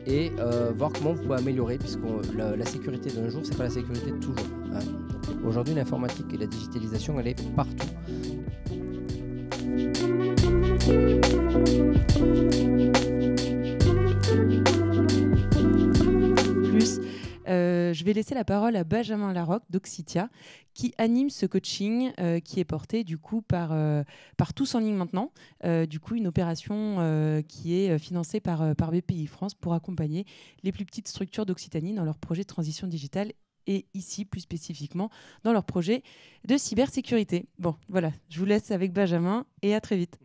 et voir comment vous pouvez améliorer, puisque la sécurité d'un jour, c'est pas la sécurité de toujours. Hein. Aujourd'hui, l'informatique et la digitalisation, elle est partout. Je vais laisser la parole à Benjamin Larocque d'Oxitia qui anime ce coaching qui est porté du coup par Tous en ligne maintenant, du coup une opération qui est financée par BPI France pour accompagner les plus petites structures d'Occitanie dans leur projet de transition digitale et ici plus spécifiquement dans leur projet de cybersécurité. Bon, voilà, je vous laisse avec Benjamin et à très vite.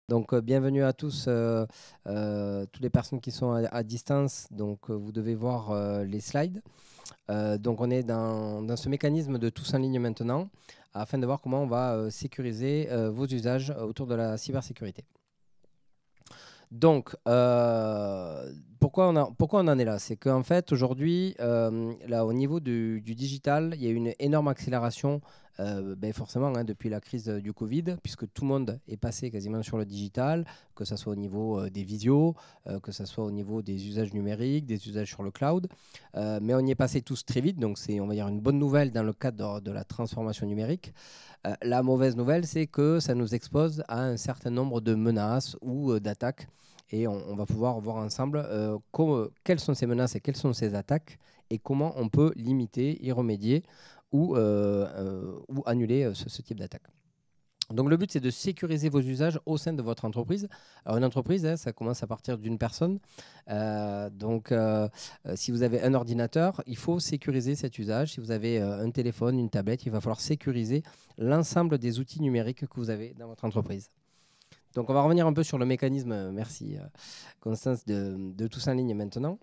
Donc, bienvenue à tous, toutes les personnes qui sont à distance. Donc, vous devez voir les slides. Donc, on est dans ce mécanisme de tous en ligne maintenant, afin de voir comment on va sécuriser vos usages autour de la cybersécurité. Donc, pourquoi on en est là? C'est qu'en fait, aujourd'hui, là, au niveau du digital, il y a une énorme accélération, forcément, hein, depuis la crise du Covid, puisque tout le monde est passé quasiment sur le digital, que ce soit au niveau des visios, que ce soit au niveau des usages numériques, des usages sur le cloud. Mais on y est passé tous très vite, donc c'est, on va dire, une bonne nouvelle dans le cadre de la transformation numérique. La mauvaise nouvelle, c'est que ça nous expose à un certain nombre de menaces ou d'attaques. Et on va pouvoir voir ensemble quelles sont ces menaces et quelles sont ces attaques et comment on peut limiter, y remédier ou annuler ce type d'attaque. Donc le but, c'est de sécuriser vos usages au sein de votre entreprise. Alors une entreprise, hein, ça commence à partir d'une personne. Si vous avez un ordinateur, il faut sécuriser cet usage. Si vous avez un téléphone, une tablette, il va falloir sécuriser l'ensemble des outils numériques que vous avez dans votre entreprise. Donc on va revenir un peu sur le mécanisme, merci Constance, de Tous en ligne maintenant.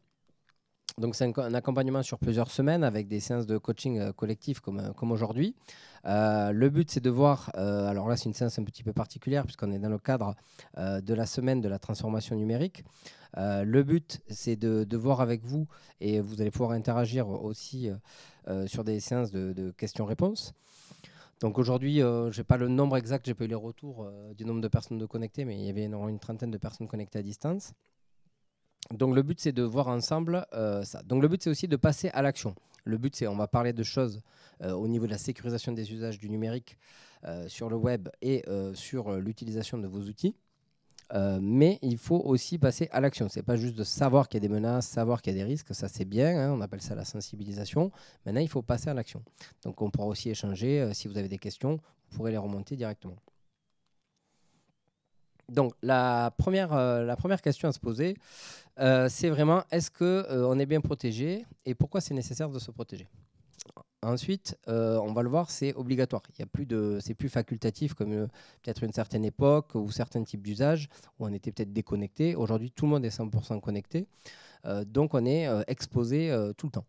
Donc c'est un accompagnement sur plusieurs semaines avec des séances de coaching collectif comme aujourd'hui. Le but, c'est de voir, alors là c'est une séance un petit peu particulière puisqu'on est dans le cadre de la semaine de la transformation numérique. Le but, c'est de voir avec vous, et vous allez pouvoir interagir aussi sur des séances de questions-réponses. Donc aujourd'hui, je n'ai pas le nombre exact, j'ai pas eu les retours du nombre de personnes connectées, mais il y avait une trentaine de personnes connectées à distance. Donc le but, c'est de voir ensemble ça. Donc le but, c'est aussi de passer à l'action. Le but, c'est on va parler de choses au niveau de la sécurisation des usages du numérique sur le web et sur l'utilisation de vos outils. Mais il faut aussi passer à l'action. Ce n'est pas juste de savoir qu'il y a des menaces, savoir qu'il y a des risques, ça c'est bien, hein, on appelle ça la sensibilisation. Maintenant, il faut passer à l'action. Donc on pourra aussi échanger, si vous avez des questions, vous pourrez les remonter directement. Donc la première question à se poser, c'est vraiment est-ce qu'on est bien protégé et pourquoi c'est nécessaire de se protéger? Ensuite, on va le voir, c'est obligatoire. C'est plus facultatif comme peut-être une certaine époque ou certains types d'usages où on était peut-être déconnecté. Aujourd'hui, tout le monde est 100% connecté. Donc, on est exposé tout le temps.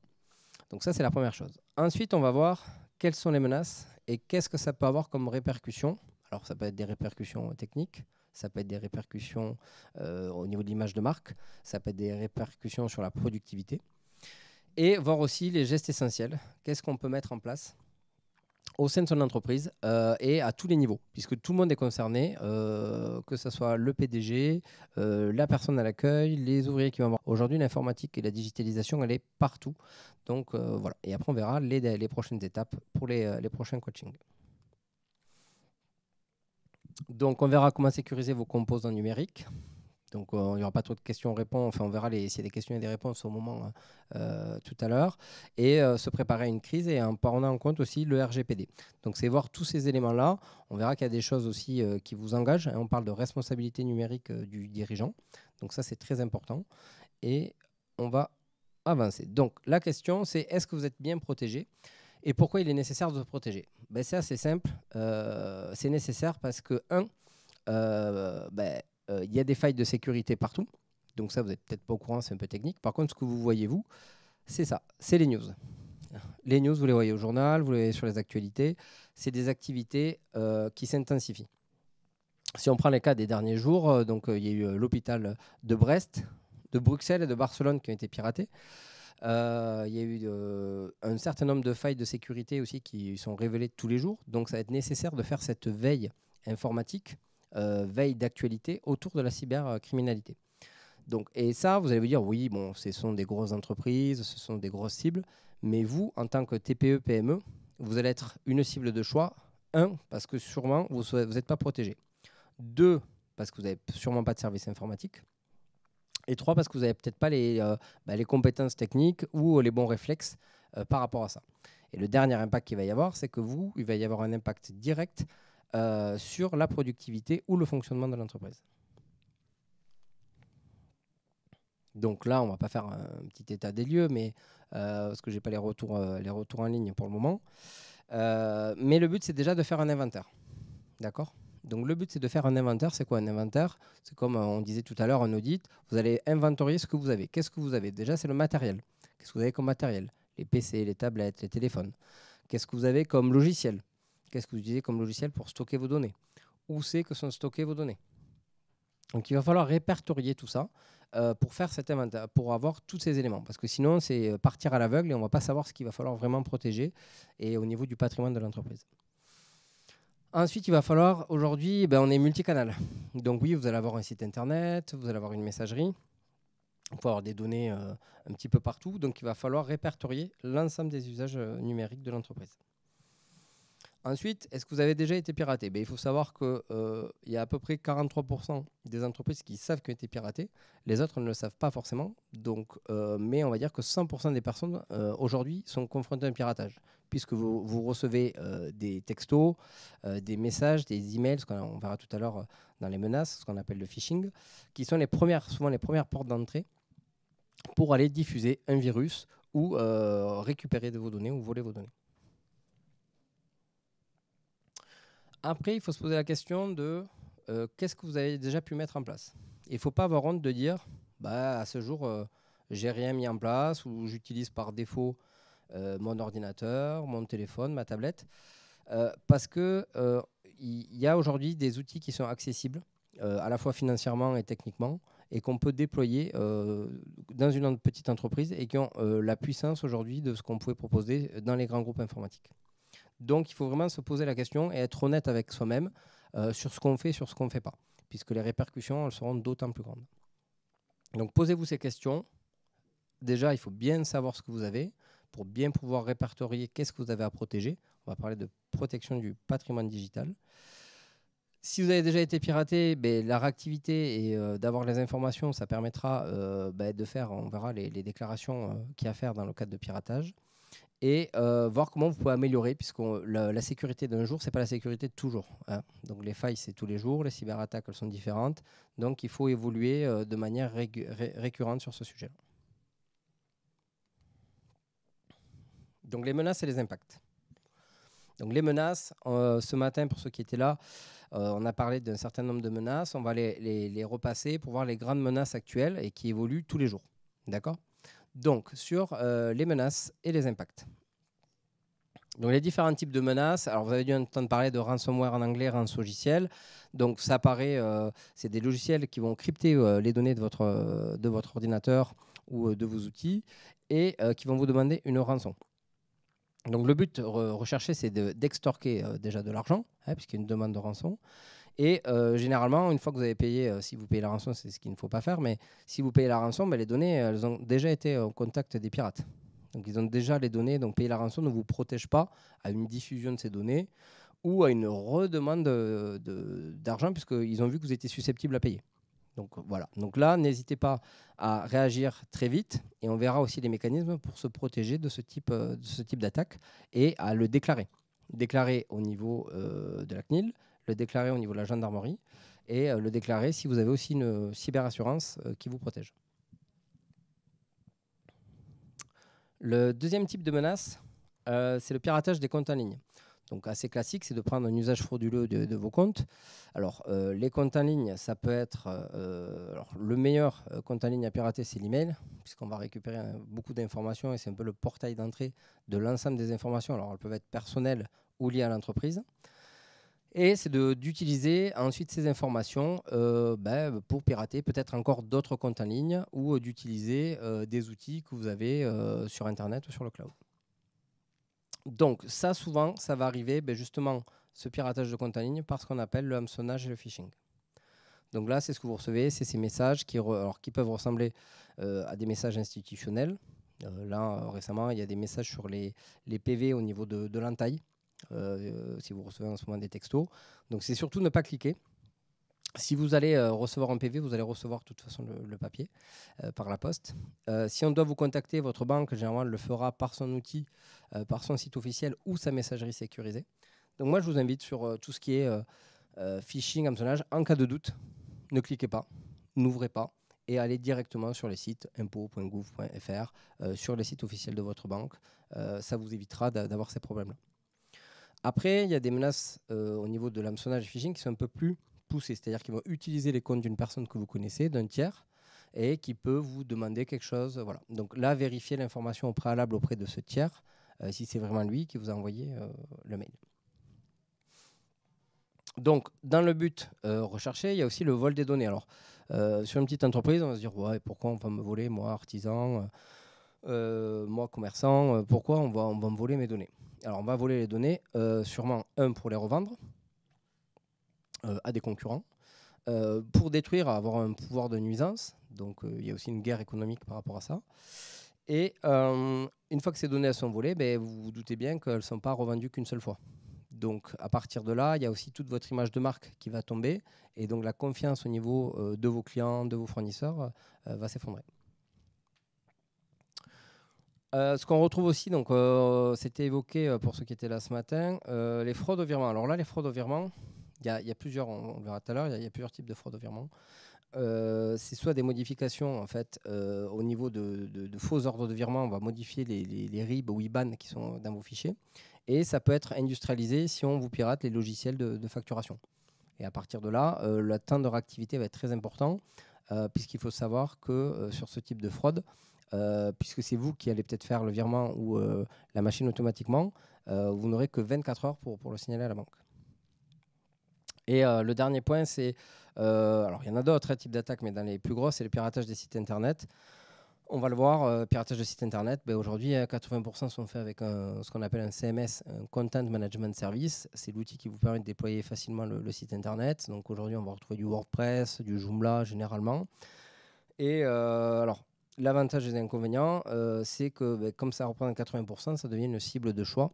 Donc ça, c'est la première chose. Ensuite, on va voir quelles sont les menaces et qu'est-ce que ça peut avoir comme répercussions. Alors, ça peut être des répercussions techniques, ça peut être des répercussions au niveau de l'image de marque, ça peut être des répercussions sur la productivité. Et voir aussi les gestes essentiels. Qu'est-ce qu'on peut mettre en place au sein de son entreprise et à tous les niveaux, puisque tout le monde est concerné, que ce soit le PDG, la personne à l'accueil, les ouvriers qui vont avoir. Aujourd'hui, l'informatique et la digitalisation, elle est partout. Donc voilà. Et après, on verra les prochaines étapes pour les prochains coachings. Donc, on verra comment sécuriser vos composants numériques. Donc, il n'y aura pas trop de questions-réponses. Enfin, on verra s'il y a des questions et des réponses au moment tout à l'heure. Et se préparer à une crise et en prenant en compte aussi le RGPD. Donc, c'est voir tous ces éléments-là. On verra qu'il y a des choses aussi qui vous engagent. On parle de responsabilité numérique du dirigeant. Donc, ça, c'est très important. Et on va avancer. Donc, la question, c'est est-ce que vous êtes bien protégé? Et pourquoi il est nécessaire de se protéger? C'est assez simple. C'est nécessaire parce que, il y a des failles de sécurité partout. Donc ça, vous n'êtes peut-être pas au courant, c'est un peu technique. Par contre, ce que vous voyez, vous, c'est ça, c'est les news. Les news, vous les voyez au journal, vous les voyez sur les actualités. C'est des activités qui s'intensifient. Si on prend les cas des derniers jours, il y a eu l'hôpital de Brest, de Bruxelles et de Barcelone qui ont été piratés. Il y a eu un certain nombre de failles de sécurité aussi qui sont révélées tous les jours. Donc ça va être nécessaire de faire cette veille informatique, veille d'actualité autour de la cybercriminalité. Donc, et ça, vous allez vous dire, oui, bon, ce sont des grosses entreprises, ce sont des grosses cibles, mais vous, en tant que TPE, PME, vous allez être une cible de choix. Un, parce que sûrement, vous n'êtes pas protégé. Deux, parce que vous n'avez sûrement pas de service informatique. Et trois, parce que vous n'avez peut-être pas les compétences techniques ou les bons réflexes par rapport à ça. Et le dernier impact qu'il va y avoir, c'est que vous, il va y avoir un impact direct sur la productivité ou le fonctionnement de l'entreprise. Donc là, on ne va pas faire un petit état des lieux, mais, parce que je n'ai pas les retours en ligne pour le moment. Mais le but, c'est déjà de faire un inventaire. D'accord ? Donc le but, c'est de faire un inventaire. C'est quoi un inventaire ? C'est comme on disait tout à l'heure, un audit. Vous allez inventorier ce que vous avez. Qu'est-ce que vous avez ? Déjà, c'est le matériel. Qu'est-ce que vous avez comme matériel ? Les PC, les tablettes, les téléphones. Qu'est-ce que vous avez comme logiciel ? Qu'est-ce que vous utilisez comme logiciel pour stocker vos données ? Où c'est que sont stockées vos données ? Donc il va falloir répertorier tout ça pour faire cet inventaire, pour avoir tous ces éléments. Parce que sinon, c'est partir à l'aveugle et on ne va pas savoir ce qu'il va falloir vraiment protéger et au niveau du patrimoine de l'entreprise. Ensuite, il va falloir, aujourd'hui, on est multicanal. Donc oui, vous allez avoir un site internet, vous allez avoir une messagerie, il faut avoir des données un petit peu partout. Donc il va falloir répertorier l'ensemble des usages numériques de l'entreprise. Ensuite, est-ce que vous avez déjà été piraté ? Il faut savoir qu'il y a à peu près 43% des entreprises qui savent qu'ils ont été piratés. Les autres ne le savent pas forcément. Donc, mais on va dire que 100% des personnes aujourd'hui sont confrontées à un piratage. Puisque vous recevez des textos, des messages, des emails, ce qu'on verra tout à l'heure dans les menaces, ce qu'on appelle le phishing, qui sont souvent les premières portes d'entrée pour aller diffuser un virus ou récupérer de vos données ou voler vos données. Après, il faut se poser la question de qu'est-ce que vous avez déjà pu mettre en place. Il ne faut pas avoir honte de dire à ce jour, j'ai rien mis en place ou j'utilise par défaut mon ordinateur, mon téléphone, ma tablette. Parce qu'il y a aujourd'hui des outils qui sont accessibles, à la fois financièrement et techniquement, et qu'on peut déployer dans une petite entreprise et qui ont la puissance aujourd'hui de ce qu'on pouvait proposer dans les grands groupes informatiques. Donc, il faut vraiment se poser la question et être honnête avec soi-même sur ce qu'on fait, sur ce qu'on ne fait pas, puisque les répercussions elles seront d'autant plus grandes. Donc, posez-vous ces questions. Déjà, il faut bien savoir ce que vous avez pour bien pouvoir répertorier qu'est-ce que vous avez à protéger. On va parler de protection du patrimoine digital. Si vous avez déjà été piraté, la réactivité et d'avoir les informations, ça permettra de faire, on verra les déclarations qu'il y a à faire dans le cadre de piratage. Et voir comment vous pouvez améliorer, puisque la sécurité d'un jour, ce n'est pas la sécurité de toujours. Hein. Donc les failles, c'est tous les jours, les cyberattaques, elles sont différentes. Donc il faut évoluer de manière récurrente sur ce sujet. Donc les menaces et les impacts. Donc les menaces, ce matin, pour ceux qui étaient là, on a parlé d'un certain nombre de menaces. On va les repasser pour voir les grandes menaces actuelles et qui évoluent tous les jours. D'accord ? Donc, sur les menaces et les impacts. Donc, les différents types de menaces. Alors, vous avez dû entendre parler de ransomware en anglais, rançongiciel. Donc, ça apparaît, c'est des logiciels qui vont crypter les données de votre ordinateur ou de vos outils et qui vont vous demander une rançon. Donc, le but recherché, c'est d'extorquer déjà de l'argent, puisqu'il y a une demande de rançon. Et généralement, une fois que vous avez payé, si vous payez la rançon, c'est ce qu'il ne faut pas faire, mais si vous payez la rançon, les données, elles ont déjà été au contact des pirates. Donc ils ont déjà les données, donc payer la rançon ne vous protège pas à une diffusion de ces données ou à une redemande d'argent, puisqu'ils ont vu que vous étiez susceptible à payer. Donc voilà. Donc là, n'hésitez pas à réagir très vite et on verra aussi les mécanismes pour se protéger de ce type d'attaque et à le déclarer. Déclarer au niveau de la CNIL, le déclarer au niveau de la gendarmerie et le déclarer si vous avez aussi une cyberassurance qui vous protège. Le deuxième type de menace, c'est le piratage des comptes en ligne. Donc assez classique, c'est de prendre un usage frauduleux de vos comptes. Alors les comptes en ligne, ça peut être le meilleur compte en ligne à pirater, c'est l'email, puisqu'on va récupérer beaucoup d'informations et c'est un peu le portail d'entrée de l'ensemble des informations. Alors elles peuvent être personnelles ou liées à l'entreprise. Et c'est d'utiliser ensuite ces informations pour pirater peut-être encore d'autres comptes en ligne ou d'utiliser des outils que vous avez sur Internet ou sur le cloud. Donc ça, souvent, ça va arriver justement, ce piratage de comptes en ligne, par ce qu'on appelle le hameçonnage et le phishing. Donc là, c'est ce que vous recevez, c'est ces messages qui peuvent ressembler à des messages institutionnels. Récemment, il y a des messages sur les PV au niveau de l'entaille, si vous recevez en ce moment des textos. Donc c'est surtout ne pas cliquer. Si vous allez recevoir un PV, vous allez recevoir de toute façon le papier par la poste. Si on doit vous contacter, votre banque, généralement, le fera par son outil, par son site officiel ou sa messagerie sécurisée. Donc moi, je vous invite sur tout ce qui est phishing, hameçonnage. En cas de doute, ne cliquez pas, n'ouvrez pas et allez directement sur les sites impôts.gouv.fr, sur les sites officiels de votre banque. Ça vous évitera d'avoir ces problèmes-là. Après, il y a des menaces au niveau de l'hameçonnage et phishing qui sont un peu plus poussées, c'est-à-dire qu'ils vont utiliser les comptes d'une personne que vous connaissez, d'un tiers, et qui peut vous demander quelque chose. Voilà. Donc là, vérifiez l'information au préalable auprès de ce tiers, si c'est vraiment lui qui vous a envoyé le mail. Donc, dans le but recherché, il y a aussi le vol des données. Alors, sur une petite entreprise, on va se dire, ouais, pourquoi on va me voler, moi, artisan, moi, commerçant, pourquoi on va me voler mes données? Alors, on va voler les données, sûrement, pour les revendre à des concurrents, pour détruire, avoir un pouvoir de nuisance. Donc, il y a aussi une guerre économique par rapport à ça. Et une fois que ces données sont volées, vous vous doutez bien qu'elles ne sont pas revendues qu'une seule fois. Donc, à partir de là, il y a aussi toute votre image de marque qui va tomber. Et donc, la confiance au niveau de vos clients, de vos fournisseurs, va s'effondrer. Ce qu'on retrouve aussi, donc c'était évoqué pour ceux qui étaient là ce matin, les fraudes au virement. Alors là, les fraudes au virement, il y a plusieurs, on le verra tout à l'heure, il y a plusieurs types de fraudes au virement. C'est soit des modifications en fait, au niveau de faux ordres de virement, on va modifier les RIB ou IBAN qui sont dans vos fichiers. Et ça peut être industrialisé si on vous pirate les logiciels de facturation. Et à partir de là, le temps de réactivité va être très important, puisqu'il faut savoir que sur ce type de fraude, puisque c'est vous qui allez peut-être faire le virement ou la machine automatiquement, vous n'aurez que 24 heures pour le signaler à la banque. Et le dernier point, c'est, alors il y en a d'autres types d'attaques, mais dans les plus grosses, c'est le piratage des sites internet. On va le voir, piratage de sites internet, aujourd'hui 80% sont faits avec ce qu'on appelle un CMS, un Content Management Service. C'est l'outil qui vous permet de déployer facilement le site internet. Donc aujourd'hui, on va retrouver du WordPress, du Joomla généralement. Et alors, l'avantage et les inconvénients, c'est que comme ça représente 80%, ça devient une cible de choix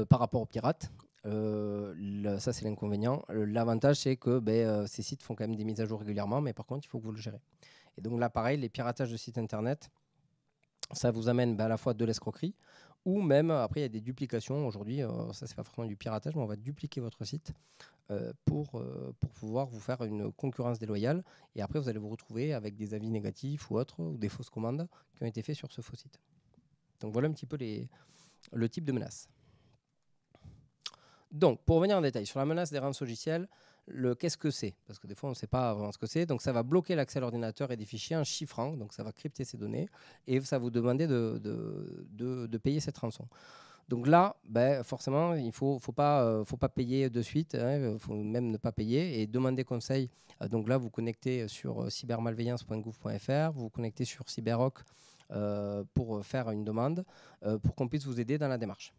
par rapport aux pirates. Ça, c'est l'inconvénient. L'avantage, c'est que ces sites font quand même des mises à jour régulièrement, mais par contre, il faut que vous le gérez. Et donc là, pareil, les piratages de sites internet, ça vous amène à la fois de l'escroquerie, ou même, après, il y a des duplications. Aujourd'hui, ça, c'est pas forcément du piratage, mais on va dupliquer votre site pour pouvoir vous faire une concurrence déloyale. Et après, vous allez vous retrouver avec des avis négatifs ou autres, ou des fausses commandes qui ont été faites sur ce faux site. Donc voilà un petit peu le type de menace. Donc, pour revenir en détail sur la menace des rançongiciels, qu'est-ce que c'est? Parce que des fois, on ne sait pas vraiment ce que c'est. Donc, ça va bloquer l'accès à l'ordinateur et des fichiers en chiffrant. Donc, ça va crypter ces données et ça va vous demander de payer cette rançon. Donc là, forcément, il ne faut pas payer de suite. Il faut même ne pas payer et demander conseil. Donc là, vous connectez sur cybermalveillance.gouv.fr, vous vous connectez sur Cyberrock pour faire une demande pour qu'on puisse vous aider dans la démarche.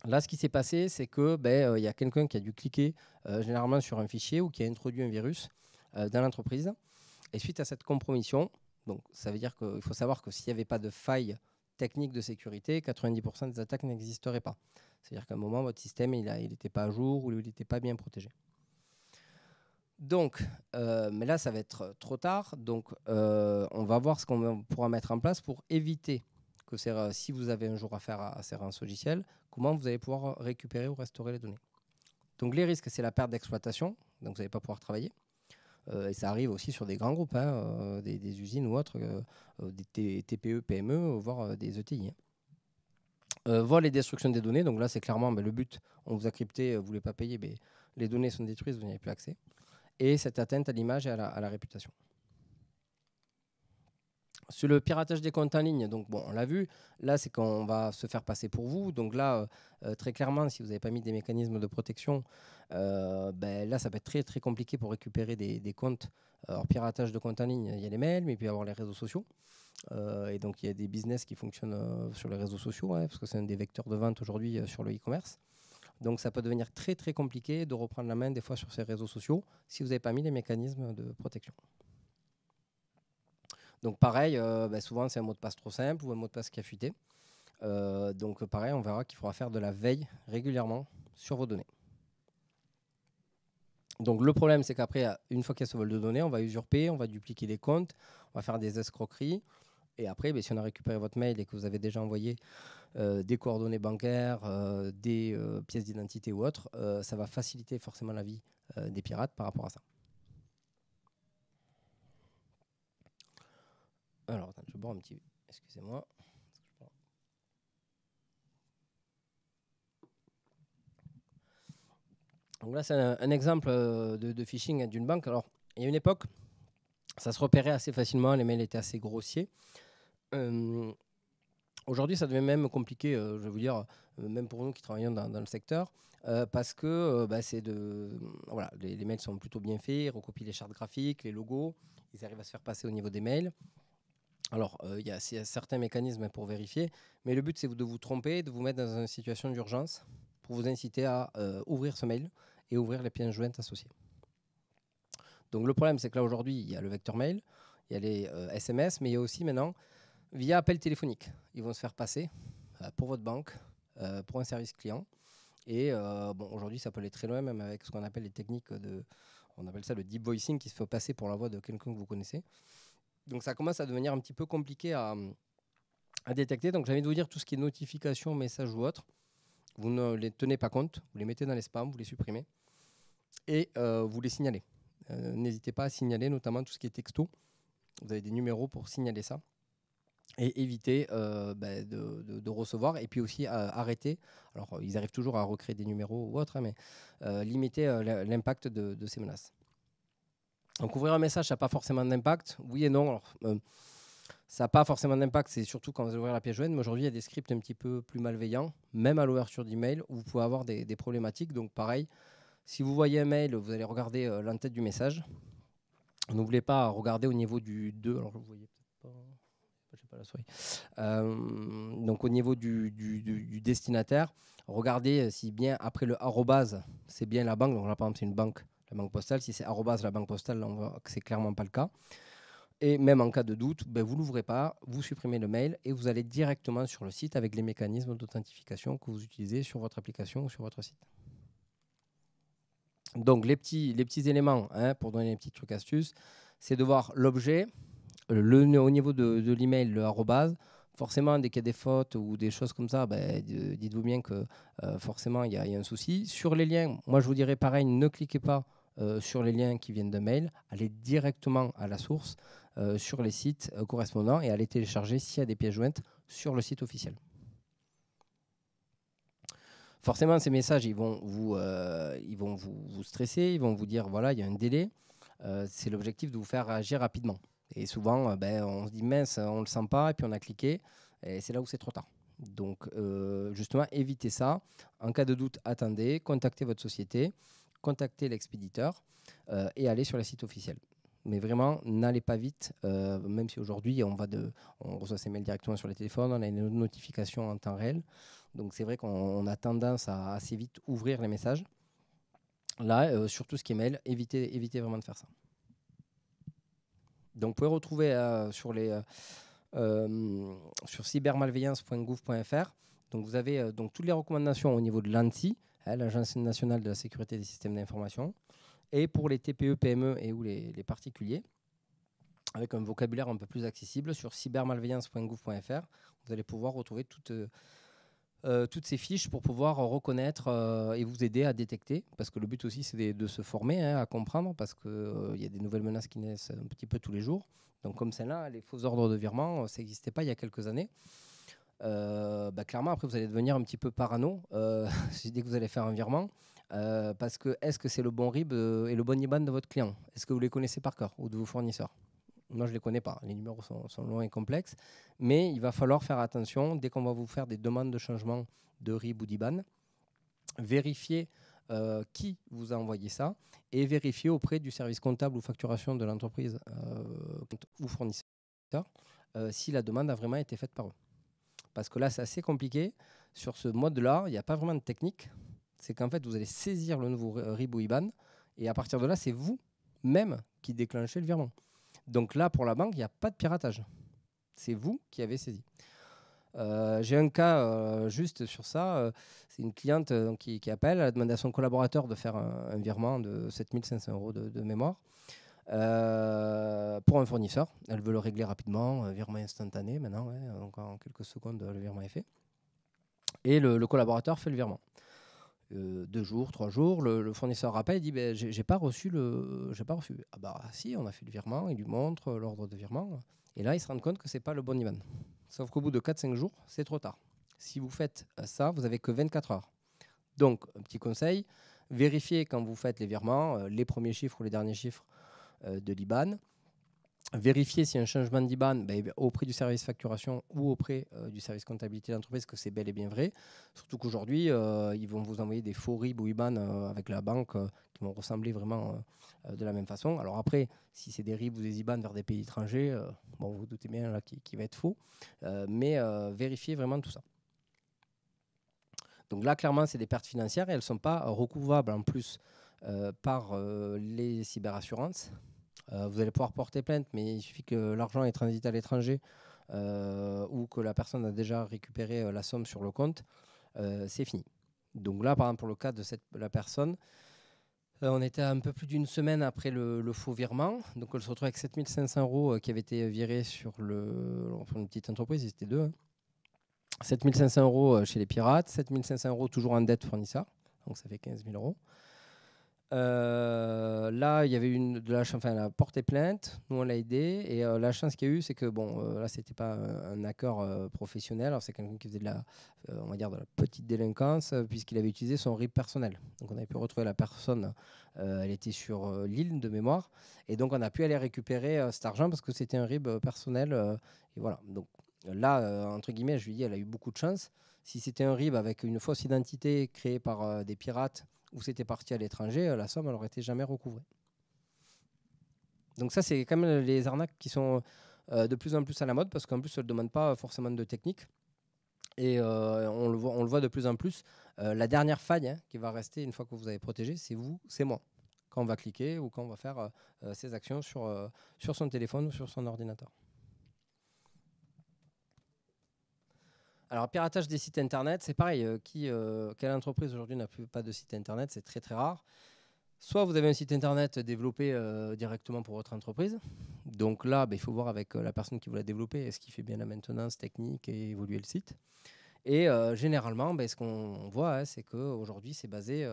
Là, ce qui s'est passé, c'est que y a quelqu'un qui a dû cliquer généralement sur un fichier ou qui a introduit un virus dans l'entreprise. Et suite à cette compromission, donc ça veut dire qu'il faut savoir que s'il n'y avait pas de faille technique de sécurité, 90% des attaques n'existeraient pas. C'est-à-dire qu'à un moment, votre système, il n'était pas à jour ou il n'était pas bien protégé. Donc, mais là, ça va être trop tard. Donc, on va voir ce qu'on pourra mettre en place pour éviter que si vous avez un jour affaire à ces rançongiciels, comment vous allez pouvoir récupérer ou restaurer les données. Donc les risques, c'est la perte d'exploitation, donc vous n'allez pas pouvoir travailler. Et ça arrive aussi sur des grands groupes, des usines ou autres, des TPE, PME, voire des ETI. Vol et destruction des données, donc là c'est clairement le but, on vous a crypté, vous ne voulez pas payer, les données sont détruites, vous n'y avez plus accès. Et cette atteinte à l'image et à la réputation. Sur le piratage des comptes en ligne, donc on l'a vu, là c'est qu'on va se faire passer pour vous. Donc là, très clairement, si vous n'avez pas mis des mécanismes de protection, là ça peut être très très compliqué pour récupérer des comptes. Alors piratage de comptes en ligne, il y a les mails, mais il peut y avoir les réseaux sociaux. Et donc il y a des business qui fonctionnent sur les réseaux sociaux, parce que c'est un des vecteurs de vente aujourd'hui sur le e-commerce. Donc ça peut devenir très très compliqué de reprendre la main des fois sur ces réseaux sociaux si vous n'avez pas mis les mécanismes de protection. Donc pareil, souvent c'est un mot de passe trop simple ou un mot de passe qui a fuité. Donc pareil, on verra qu'il faudra faire de la veille régulièrement sur vos données. Donc le problème, c'est qu'après, une fois qu'il y a ce vol de données, on va usurper, on va dupliquer des comptes, on va faire des escroqueries. Et après, si on a récupéré votre mail et que vous avez déjà envoyé des coordonnées bancaires, des pièces d'identité ou autres, ça va faciliter forcément la vie des pirates par rapport à ça. Alors, attends, je vais boire un petit... Excusez-moi. Donc là, c'est un exemple de phishing d'une banque. Alors, il y a une époque, ça se repérait assez facilement, les mails étaient assez grossiers. Aujourd'hui, ça devient même compliqué, je vais vous dire, même pour nous qui travaillons dans le secteur, parce que voilà, les mails sont plutôt bien faits, ils recopient les chartes graphiques, les logos, ils arrivent à se faire passer au niveau des mails. Alors, il y a certains mécanismes pour vérifier, mais le but, c'est de vous tromper, de vous mettre dans une situation d'urgence pour vous inciter à ouvrir ce mail et ouvrir les pièces jointes associées. Donc, le problème, c'est que là, aujourd'hui, il y a le vecteur mail, il y a les SMS, mais il y a aussi maintenant, via appel téléphonique, ils vont se faire passer pour votre banque, pour un service client. Et aujourd'hui, ça peut aller très loin, même avec ce qu'on appelle les techniques on appelle ça le deep voicing, qui se fait passer pour la voix de quelqu'un que vous connaissez. Donc ça commence à devenir un petit peu compliqué à détecter. Donc j'ai envie de vous dire, tout ce qui est notification, message ou autre, vous ne les tenez pas compte, vous les mettez dans les spams, vous les supprimez et vous les signalez. N'hésitez pas à signaler notamment tout ce qui est texto. Vous avez des numéros pour signaler ça et éviter de recevoir, et puis aussi arrêter. Alors ils arrivent toujours à recréer des numéros ou autre, mais limiter l'impact de ces menaces. Donc ouvrir un message, ça n'a pas forcément d'impact. Oui et non. Alors, ça n'a pas forcément d'impact, c'est surtout quand vous allez ouvrir la pièce jointe. Mais aujourd'hui, il y a des scripts un petit peu plus malveillants, même à l'ouverture d'email, où vous pouvez avoir des problématiques. Donc pareil, si vous voyez un mail, vous allez regarder l'entête du message. N'oubliez pas à regarder au niveau du 2. Alors vous voyez peut-être pas... J'ai pas la souris. Donc au niveau du destinataire, regardez si bien après le arrobase, c'est bien la banque. Donc là, par exemple, c'est une banque, la banque postale. Si c'est arrobase la banque postale, là, on voit que c'est clairement pas le cas. Et même en cas de doute, vous l'ouvrez pas, vous supprimez le mail et vous allez directement sur le site avec les mécanismes d'authentification que vous utilisez sur votre application ou sur votre site. Donc les petits éléments, pour donner les petits trucs astuces, c'est de voir l'objet. Au niveau de l'email, le arrobase, forcément, dès qu'il y a des fautes ou des choses comme ça, dites-vous bien que forcément, il y a un souci. Sur les liens, moi, je vous dirais pareil, ne cliquez pas sur les liens qui viennent d'un mail. Allez directement à la source sur les sites correspondants et allez télécharger s'il y a des pièces jointes sur le site officiel. Forcément, ces messages, ils vont vous stresser, ils vont vous dire, voilà, il y a un délai. C'est l'objectif de vous faire réagir rapidement. Et souvent, on se dit mince, on ne le sent pas, et puis on a cliqué, et c'est là où c'est trop tard. Donc, justement, évitez ça. En cas de doute, attendez, contactez votre société, contactez l'expéditeur et allez sur les sites officiels. Mais vraiment, n'allez pas vite, même si aujourd'hui, on reçoit ces mails directement sur les téléphones, on a une notification en temps réel. Donc, c'est vrai qu'on a tendance à assez vite ouvrir les messages. Là, sur tout ce qui est mail, évitez vraiment de faire ça. Donc, vous pouvez retrouver sur cybermalveillance.gouv.fr. Donc, vous avez toutes les recommandations au niveau de l'ANSSI, l'Agence nationale de la sécurité des systèmes d'information, et pour les TPE, PME et ou les particuliers, avec un vocabulaire un peu plus accessible sur cybermalveillance.gouv.fr. Vous allez pouvoir retrouver toutes ces fiches pour pouvoir reconnaître et vous aider à détecter, parce que le but aussi c'est de se former à comprendre, parce qu'il y a des nouvelles menaces qui naissent un petit peu tous les jours. Donc comme celle-là, les faux ordres de virement, ça n'existait pas il y a quelques années. Clairement, après vous allez devenir un petit peu parano dès que vous allez faire un virement, parce que est-ce que c'est le bon RIB et le bon IBAN de votre client? Est-ce que vous les connaissez par cœur ou de vos fournisseurs? Moi, je ne les connais pas. Les numéros sont longs et complexes. Mais il va falloir faire attention dès qu'on va vous faire des demandes de changement de RIB ou d'IBAN. Vérifiez qui vous a envoyé ça et vérifiez auprès du service comptable ou facturation de l'entreprise ou fournisseur si la demande a vraiment été faite par eux. Parce que là, c'est assez compliqué. Sur ce mode-là, il n'y a pas vraiment de technique. c'est qu'en fait, vous allez saisir le nouveau RIB ou IBAN, et à partir de là, c'est vous-même qui déclenchez le virement. Donc là, pour la banque, il n'y a pas de piratage. C'est vous qui avez saisi. J'ai un cas juste sur ça. C'est une cliente qui appelle, elle a demandé à son collaborateur de faire un virement de 7 500 € de mémoire pour un fournisseur. Elle veut le régler rapidement, virement instantané maintenant, ouais, donc en quelques secondes, le virement est fait. Et le collaborateur fait le virement. 2 jours, 3 jours, le fournisseur rappelle et dit ben, j'ai pas reçu. Ah bah si, on a fait le virement, il lui montre l'ordre de virement. Et là, il se rend compte que c'est pas le bon IBAN. Sauf qu'au bout de 4-5 jours, c'est trop tard. Si vous faites ça, vous n'avez que 24 heures. Donc, un petit conseil, vérifiez quand vous faites les virements, les premiers chiffres ou les derniers chiffres de l'IBAN. Vérifiez s'il y a un changement d'IBAN auprès du service facturation ou auprès du service comptabilité d'entreprise que c'est bel et bien vrai. Surtout qu'aujourd'hui, ils vont vous envoyer des faux RIB ou IBAN avec la banque qui vont ressembler vraiment de la même façon. Alors après, si c'est des RIB ou des IBAN vers des pays étrangers, vous vous doutez bien là qui va être faux. Mais vérifiez vraiment tout ça. Donc là, clairement, c'est des pertes financières et elles ne sont pas recouvrables en plus par les cyberassurances. Vous allez pouvoir porter plainte, mais il suffit que l'argent est transité à l'étranger ou que la personne a déjà récupéré la somme sur le compte, c'est fini. Donc là, par exemple, pour le cas de la personne, on était un peu plus d'une semaine après le faux virement. Donc elle se retrouve avec 7 500 € qui avaient été virés sur une petite entreprise, c'était deux. 7 500 € chez les pirates, 7 500 € toujours en dette fournisseur, donc ça fait 15 000 €. Là, il y avait elle a porté plainte, nous on l'a aidé, et la chance qu'il y a eu, c'est que là c'était pas un hacker professionnel, alors c'est quelqu'un qui faisait de la petite délinquance, puisqu'il avait utilisé son RIB personnel. Donc on avait pu retrouver la personne, elle était sur l'île de mémoire, et donc on a pu aller récupérer cet argent parce que c'était un RIB personnel, et voilà. Donc là, entre guillemets, je lui dis, elle a eu beaucoup de chance. Si c'était un RIB avec une fausse identité créée par des pirates, ou c'était parti à l'étranger, la somme n'aurait été jamais recouvrée. Donc ça, c'est quand même les arnaques qui sont de plus en plus à la mode, parce qu'en plus, elles ne demandent pas forcément de technique. Et on le voit de plus en plus. La dernière faille qui va rester une fois que vous avez protégé, c'est vous, c'est moi. Quand on va cliquer ou quand on va faire ces actions sur son téléphone ou sur son ordinateur. Alors, piratage des sites internet, c'est pareil. Quelle entreprise aujourd'hui n'a pas de site internet? C'est très très rare. Soit vous avez un site internet développé directement pour votre entreprise. Donc là, il faut voir avec la personne qui vous l'a développé, est-ce qu'il fait bien la maintenance technique et évoluer le site. Et généralement, ce qu'on voit, c'est qu'aujourd'hui, c'est basé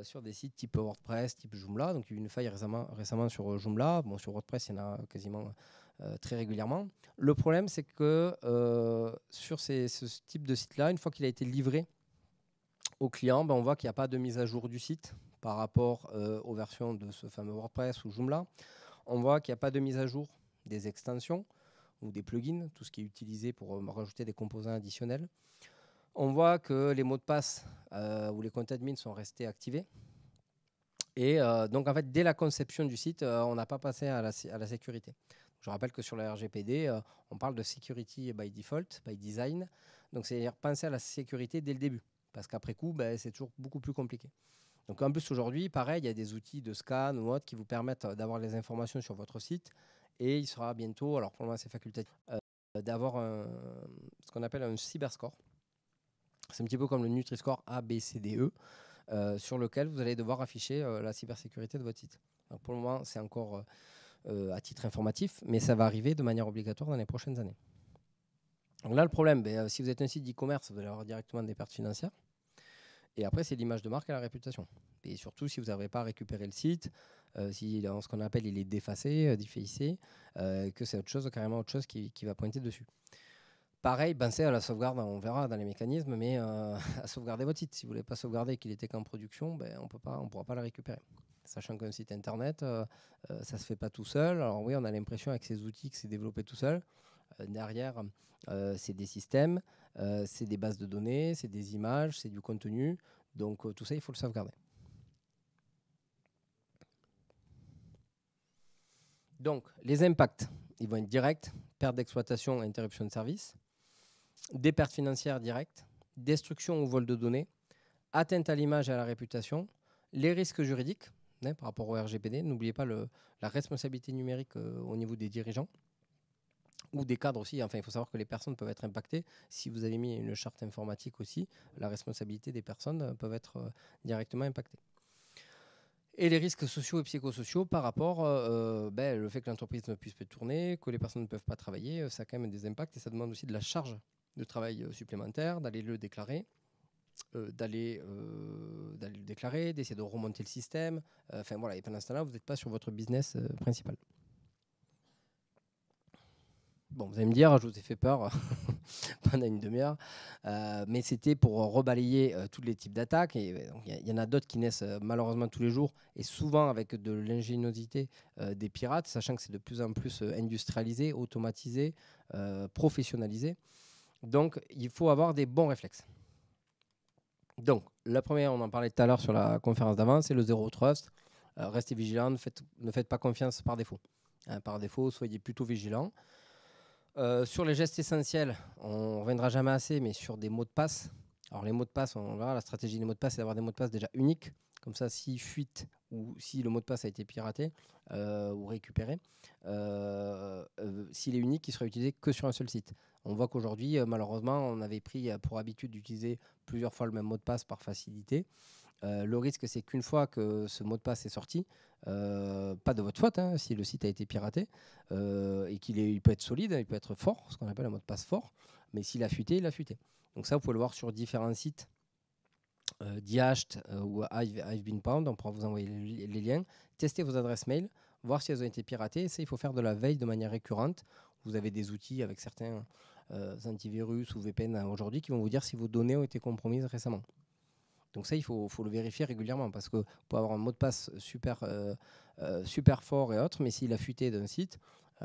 sur des sites type WordPress, type Joomla. Donc il y a eu une faille récemment sur Joomla. Bon, sur WordPress, il y en a quasiment très régulièrement. Le problème, c'est que sur ce type de site-là, une fois qu'il a été livré au client, on voit qu'il n'y a pas de mise à jour du site par rapport aux versions de ce fameux WordPress ou Joomla. On voit qu'il n'y a pas de mise à jour des extensions ou des plugins, tout ce qui est utilisé pour rajouter des composants additionnels. On voit que les mots de passe ou les comptes admin sont restés activés. Et donc, en fait, dès la conception du site, on n'a pas passé à la sécurité. Je rappelle que sur la RGPD, on parle de security by default, by design. Donc, c'est-à-dire penser à la sécurité dès le début. Parce qu'après coup, c'est toujours beaucoup plus compliqué. Donc, en plus, aujourd'hui, pareil, il y a des outils de scan ou autres qui vous permettent d'avoir les informations sur votre site. Et il sera bientôt, alors pour le moment, c'est facultatif, d'avoir ce qu'on appelle un cyberscore. C'est un petit peu comme le Nutri-Score A, B, C, D, E, sur lequel vous allez devoir afficher la cybersécurité de votre site. Donc, pour le moment, c'est encore à titre informatif, mais ça va arriver de manière obligatoire dans les prochaines années. Donc là, le problème, si vous êtes un site d'e-commerce, vous allez avoir directement des pertes financières. Et après, c'est l'image de marque et la réputation. Et surtout, si vous n'avez pas récupéré le site, si ce qu'on appelle il est défacé, défaillissé, que c'est carrément autre chose qui va pointer dessus. Pareil, pensez à la sauvegarde, on verra dans les mécanismes, mais à sauvegarder votre site. Si vous ne voulez pas sauvegarder et qu'il était qu'en production, on ne pourra pas le récupérer. Sachant qu'un site internet, ça ne se fait pas tout seul. Alors oui, on a l'impression avec ces outils que c'est développé tout seul. Derrière, c'est des systèmes, c'est des bases de données, c'est des images, c'est du contenu. Donc tout ça, il faut le sauvegarder. Donc les impacts, ils vont être directs, perte d'exploitation, interruption de service, des pertes financières directes, destruction ou vol de données, atteinte à l'image et à la réputation, les risques juridiques par rapport au RGPD. N'oubliez pas la responsabilité numérique au niveau des dirigeants ou des cadres aussi. Enfin, il faut savoir que les personnes peuvent être impactées. Si vous avez mis une charte informatique aussi, la responsabilité des personnes peuvent être directement impactées. Et les risques sociaux et psychosociaux par rapport le fait que l'entreprise ne puisse plus tourner, que les personnes ne peuvent pas travailler, ça a quand même des impacts et ça demande aussi de la charge de travail supplémentaire, d'aller le déclarer. D'aller le déclarer, d'essayer de remonter le système. Enfin voilà, et pendant ce temps-là, vous n'êtes pas sur votre business principal. Bon, vous allez me dire, je vous ai fait peur pendant une demi-heure, mais c'était pour rebalayer tous les types d'attaques. Et il y en a d'autres qui naissent malheureusement tous les jours, et souvent avec de l'ingéniosité des pirates, sachant que c'est de plus en plus industrialisé, automatisé, professionnalisé. Donc, il faut avoir des bons réflexes. Donc, la première, on en parlait tout à l'heure sur la conférence d'avant, c'est le zéro trust. Restez vigilant, ne faites pas confiance par défaut. Par défaut, soyez plutôt vigilant. Sur les gestes essentiels, on ne reviendra jamais assez, mais sur des mots de passe. Alors, les mots de passe, on verra, la stratégie des mots de passe, c'est d'avoir des mots de passe déjà uniques. Comme ça, s'il fuite ou si le mot de passe a été piraté ou récupéré, s'il est unique, il sera utilisé que sur un seul site. On voit qu'aujourd'hui, malheureusement, on avait pris pour habitude d'utiliser plusieurs fois le même mot de passe par facilité. Le risque, c'est qu'une fois que ce mot de passe est sorti, pas de votre faute, si le site a été piraté, et il peut être solide, il peut être fort, ce qu'on appelle un mot de passe fort, mais s'il a fuité, il a fuité. Donc ça, vous pouvez le voir sur différents sites, Diacht ou I've Been Pwned, on pourra vous envoyer les liens. Testez vos adresses mail, voir si elles ont été piratées. Ça, il faut faire de la veille de manière récurrente. Vous avez des outils avec certains antivirus ou VPN aujourd'hui qui vont vous dire si vos données ont été compromises récemment. Donc ça, il faut le vérifier régulièrement parce que vous pouvez avoir un mot de passe super fort et autres, mais s'il a fuité d'un site,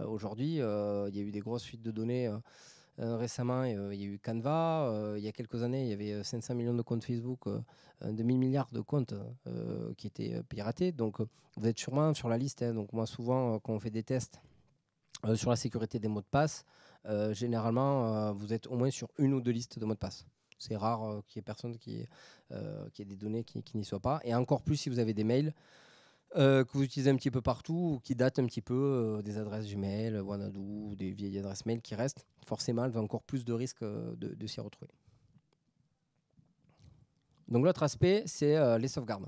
aujourd'hui, il y a eu des grosses fuites de données récemment. Il y a eu Canva. Il y a quelques années, il y avait 500 millions de comptes Facebook, 2000 milliards de comptes qui étaient piratés. Donc vous êtes sûrement sur la liste. Donc moi, souvent, quand on fait des tests sur la sécurité des mots de passe, généralement, vous êtes au moins sur une ou deux listes de mots de passe. C'est rare qu'il y ait personne qui ait des données qui n'y soient pas. Et encore plus si vous avez des mails que vous utilisez un petit peu partout ou qui datent un petit peu des adresses Gmail, Wanadoo, des vieilles adresses mail qui restent. Forcément, elles ont encore plus de risques de s'y retrouver. Donc l'autre aspect, c'est les sauvegardes.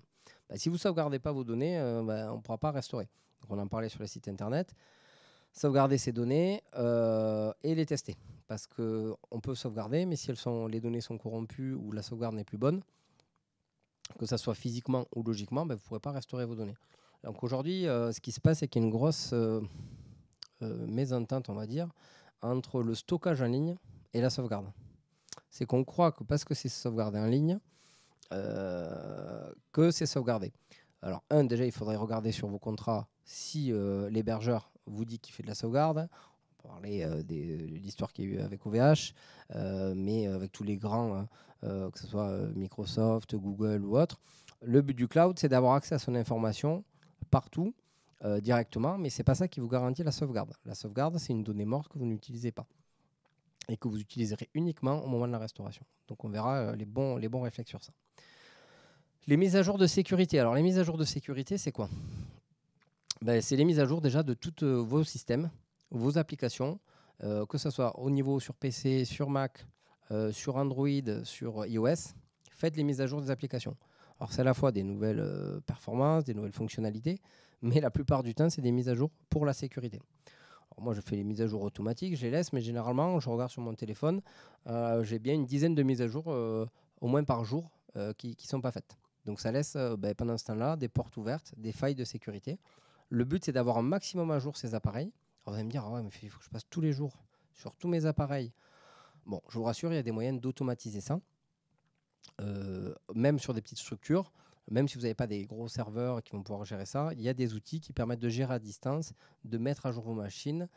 Si vous ne sauvegardez pas vos données, on ne pourra pas restaurer. Donc, on en parlait sur le site internet. Sauvegarder ces données et les tester. Parce qu'on peut sauvegarder, mais si les données sont corrompues ou la sauvegarde n'est plus bonne, que ce soit physiquement ou logiquement, vous ne pourrez pas restaurer vos données. Donc aujourd'hui, ce qui se passe, c'est qu'il y a une grosse mésentente, on va dire, entre le stockage en ligne et la sauvegarde. C'est qu'on croit que parce que c'est sauvegardé en ligne, que c'est sauvegardé. Alors, déjà, il faudrait regarder sur vos contrats si l'hébergeur vous dit qu'il fait de la sauvegarde. On peut parler de l'histoire qu'il y a eu avec OVH, mais avec tous les grands, que ce soit Microsoft, Google ou autre. Le but du cloud, c'est d'avoir accès à son information partout, directement, mais ce n'est pas ça qui vous garantit la sauvegarde. La sauvegarde, c'est une donnée morte que vous n'utilisez pas et que vous utiliserez uniquement au moment de la restauration. Donc, on verra les bons réflexes sur ça. Les mises à jour de sécurité. Alors, les mises à jour de sécurité, c'est quoi ? C'est les mises à jour déjà de tous vos systèmes, vos applications, que ce soit au niveau sur PC, sur Mac, sur Android, sur iOS. Faites les mises à jour des applications. Alors, c'est à la fois des nouvelles performances, des nouvelles fonctionnalités, mais la plupart du temps, c'est des mises à jour pour la sécurité. Alors, moi, je fais les mises à jour automatiques, je les laisse, mais généralement, je regarde sur mon téléphone, j'ai bien une dizaine de mises à jour, au moins par jour, qui ne sont pas faites. Donc, ça laisse pendant ce temps-là des portes ouvertes, des failles de sécurité. Le but, c'est d'avoir un maximum à jour ces appareils. Alors, vous allez me dire, mais il faut que je passe tous les jours sur tous mes appareils. Bon, je vous rassure, il y a des moyens d'automatiser ça. Même sur des petites structures, même si vous n'avez pas des gros serveurs qui vont pouvoir gérer ça, il y a des outils qui permettent de gérer à distance, de mettre à jour vos machines,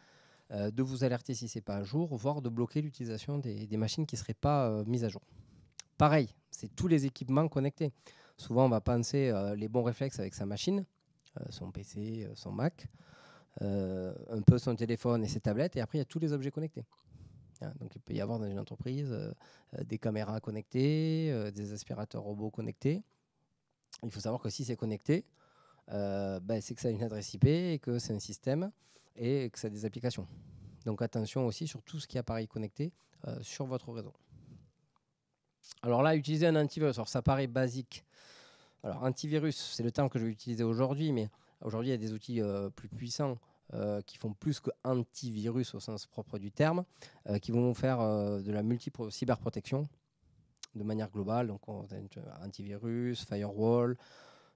de vous alerter si ce n'est pas à jour, voire de bloquer l'utilisation des machines qui ne seraient pas mises à jour. Pareil, c'est tous les équipements connectés. Souvent, on va penser les bons réflexes avec sa machine, son PC, son Mac, un peu son téléphone et ses tablettes, et après, il y a tous les objets connectés. Hein. Donc il peut y avoir dans une entreprise des caméras connectées, des aspirateurs robots connectés. Il faut savoir que si c'est connecté, c'est que ça a une adresse IP et que c'est un système et que ça a des applications. Donc attention aussi sur tout ce qui est appareil connecté sur votre réseau. Alors là, utiliser un antivirus, alors ça paraît basique. Alors antivirus, c'est le terme que je vais utiliser aujourd'hui, mais aujourd'hui il y a des outils plus puissants qui font plus que antivirus au sens propre du terme, qui vont faire de la multiple cyberprotection de manière globale. Donc on a antivirus, firewall,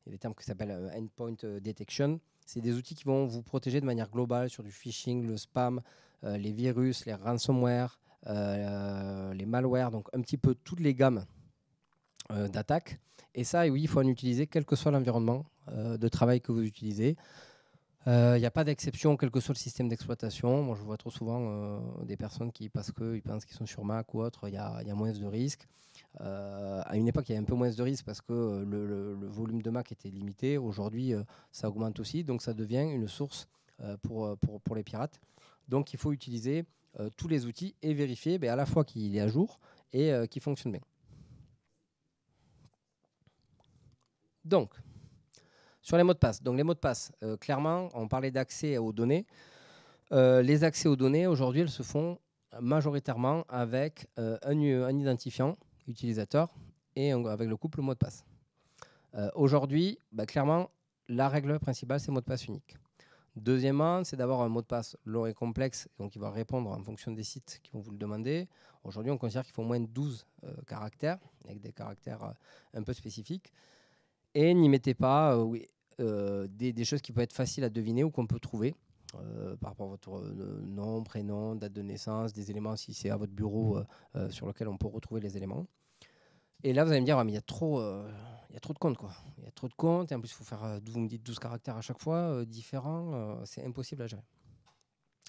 il y a des termes qui s'appellent endpoint detection. C'est des outils qui vont vous protéger de manière globale sur du phishing, le spam, les virus, les ransomware, les malwares, donc un petit peu toutes les gammes d'attaques. Et ça, oui, il faut en utiliser quel que soit l'environnement de travail que vous utilisez. Il n'y a pas d'exception, quel que soit le système d'exploitation. Moi, je vois trop souvent des personnes qui, parce qu'ils pensent qu'ils sont sur Mac ou autre, il y a moins de risques. À une époque, il y avait un peu moins de risques parce que le volume de Mac était limité. Aujourd'hui, ça augmente aussi, donc ça devient une source pour les pirates. Donc, il faut utiliser tous les outils et vérifier à la fois qu'il est à jour et qu'il fonctionne bien. Donc, sur les mots de passe. Donc, les mots de passe, clairement, on parlait d'accès aux données. Les accès aux données, aujourd'hui, elles se font majoritairement avec un identifiant utilisateur et avec le couple mot de passe. Aujourd'hui, clairement, la règle principale, c'est mot de passe unique. Deuxièmement, c'est d'avoir un mot de passe long et complexe, donc il va répondre en fonction des sites qui vont vous le demander. Aujourd'hui, on considère qu'il faut au moins 12 caractères, avec des caractères un peu spécifiques. Et n'y mettez pas des choses qui peuvent être faciles à deviner ou qu'on peut trouver par rapport à votre nom, prénom, date de naissance, des éléments, si c'est à votre bureau sur lequel on peut retrouver les éléments. Et là, vous allez me dire, mais il y a trop de comptes, quoi. Il y a trop de comptes, et en plus, il faut faire, vous me dites 12 caractères à chaque fois, différents, c'est impossible à gérer.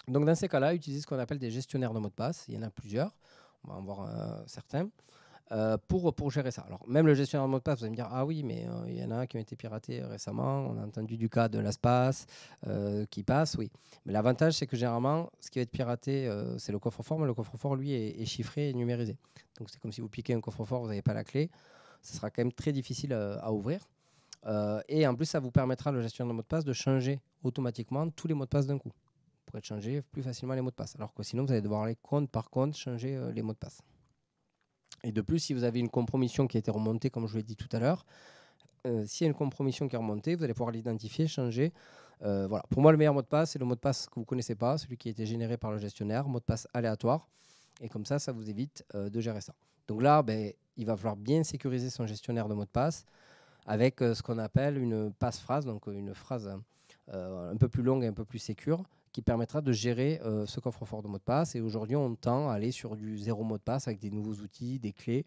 Donc, dans ces cas-là, utilisez ce qu'on appelle des gestionnaires de mots de passe. Il y en a plusieurs, on va en voir certains, pour gérer ça. Alors, même le gestionnaire de mots de passe, vous allez me dire, ah oui, mais il y en a qui ont été piratés récemment, on a entendu du cas de LastPass qui passe, oui. Mais l'avantage, c'est que généralement, ce qui va être piraté, c'est le coffre-fort, mais le coffre-fort, lui, est chiffré et numérisé. Donc, c'est comme si vous piquez un coffre-fort, vous n'avez pas la clé. Ce sera quand même très difficile à ouvrir. Et en plus, ça vous permettra, le gestionnaire de mot de passe, de changer automatiquement tous les mots de passe d'un coup. Vous pourrez changer plus facilement les mots de passe. Alors que sinon, vous allez devoir aller compte par compte changer les mots de passe. Et de plus, si vous avez une compromission qui a été remontée, comme je vous l'ai dit tout à l'heure, s'il y a une compromission qui est remontée, vous allez pouvoir l'identifier, changer. Voilà. Pour moi, le meilleur mot de passe, c'est le mot de passe que vous ne connaissez pas, celui qui a été généré par le gestionnaire, mot de passe aléatoire. Et comme ça vous évite de gérer ça. Donc là, il va falloir bien sécuriser son gestionnaire de mot de passe avec ce qu'on appelle une passe-phrase, donc une phrase un peu plus longue et un peu plus sécure, qui permettra de gérer ce coffre-fort de mot de passe. Et aujourd'hui, on tend à aller sur du zéro mot de passe avec des nouveaux outils, des clés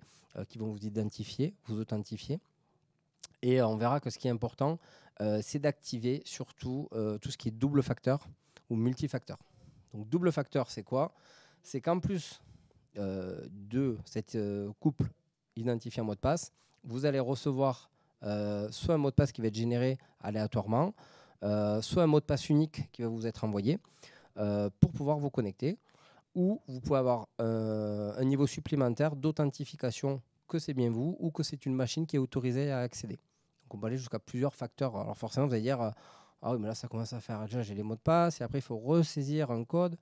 qui vont vous identifier, vous authentifier. Et on verra que ce qui est important, c'est d'activer surtout tout ce qui est double facteur ou multifacteur. Donc double facteur, c'est quoi? C'est qu'en plus de cette couple identifié en mot de passe, vous allez recevoir soit un mot de passe qui va être généré aléatoirement, soit un mot de passe unique qui va vous être envoyé pour pouvoir vous connecter, ou vous pouvez avoir un niveau supplémentaire d'authentification que c'est bien vous ou que c'est une machine qui est autorisée à accéder. Donc on peut aller jusqu'à plusieurs facteurs. Alors forcément, vous allez dire, ah oui, mais là ça commence à faire, déjà j'ai les mots de passe, et après il faut ressaisir un code.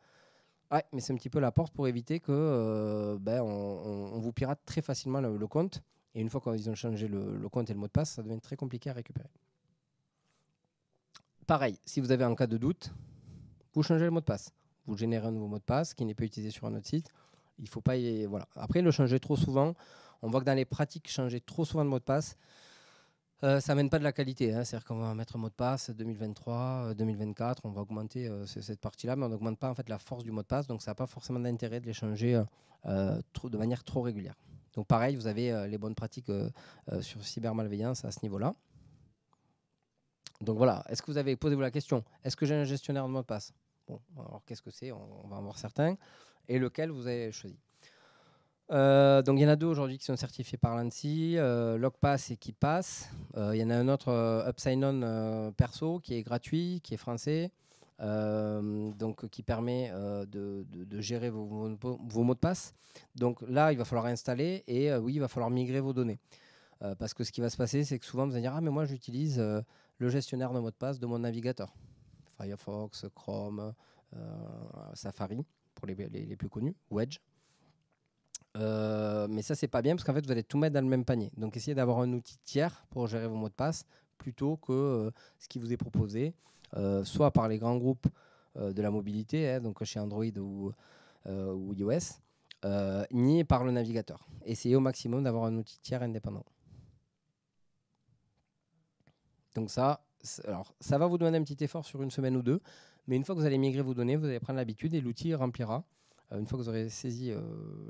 Ouais, mais c'est un petit peu la porte pour éviter que on vous pirate très facilement le compte. Et une fois qu'ils ont changé le compte et le mot de passe, ça devient très compliqué à récupérer. Pareil, si vous avez un cas de doute, vous changez le mot de passe. Vous générez un nouveau mot de passe qui n'est pas utilisé sur un autre site. Il faut pas voilà. Après, le changer trop souvent, on voit que dans les pratiques, changer trop souvent de mot de passe, ça n'amène pas de la qualité. Hein. C'est-à-dire qu'on va mettre un mot de passe 2023, 2024, on va augmenter cette partie-là, mais on n'augmente pas en fait la force du mot de passe. Donc, ça n'a pas forcément d'intérêt de les changer de manière trop régulière. Donc, pareil, vous avez les bonnes pratiques sur cybermalveillance à ce niveau-là. Donc, voilà. Est-ce que vous avez posé la question? Est-ce que j'ai un gestionnaire de mot de passe? Bon, alors qu'est-ce que c'est? On va en voir certains. Et lequel vous avez choisi? Donc il y en a deux aujourd'hui qui sont certifiés par l'ANSSI, LogPass et KeePass. Il y en a un autre UpSign-On perso qui est gratuit, qui est français. donc qui permet de gérer vos mots de passe. Donc là, il va falloir installer et oui, il va falloir migrer vos données. Parce que ce qui va se passer, c'est que souvent, vous allez dire « Ah, mais moi, j'utilise le gestionnaire de mots de passe de mon navigateur. » Firefox, Chrome, Safari, pour les plus connus, ou Edge. Mais ça, c'est pas bien parce qu'en fait, vous allez tout mettre dans le même panier. Donc, essayez d'avoir un outil tiers pour gérer vos mots de passe plutôt que ce qui vous est proposé, soit par les grands groupes de la mobilité, hein, donc chez Android ou iOS, ni par le navigateur. Essayez au maximum d'avoir un outil tiers indépendant. Donc ça va vous demander un petit effort sur une semaine ou deux, mais une fois que vous allez migrer vos données, vous allez prendre l'habitude et l'outil remplira, une fois que vous aurez saisi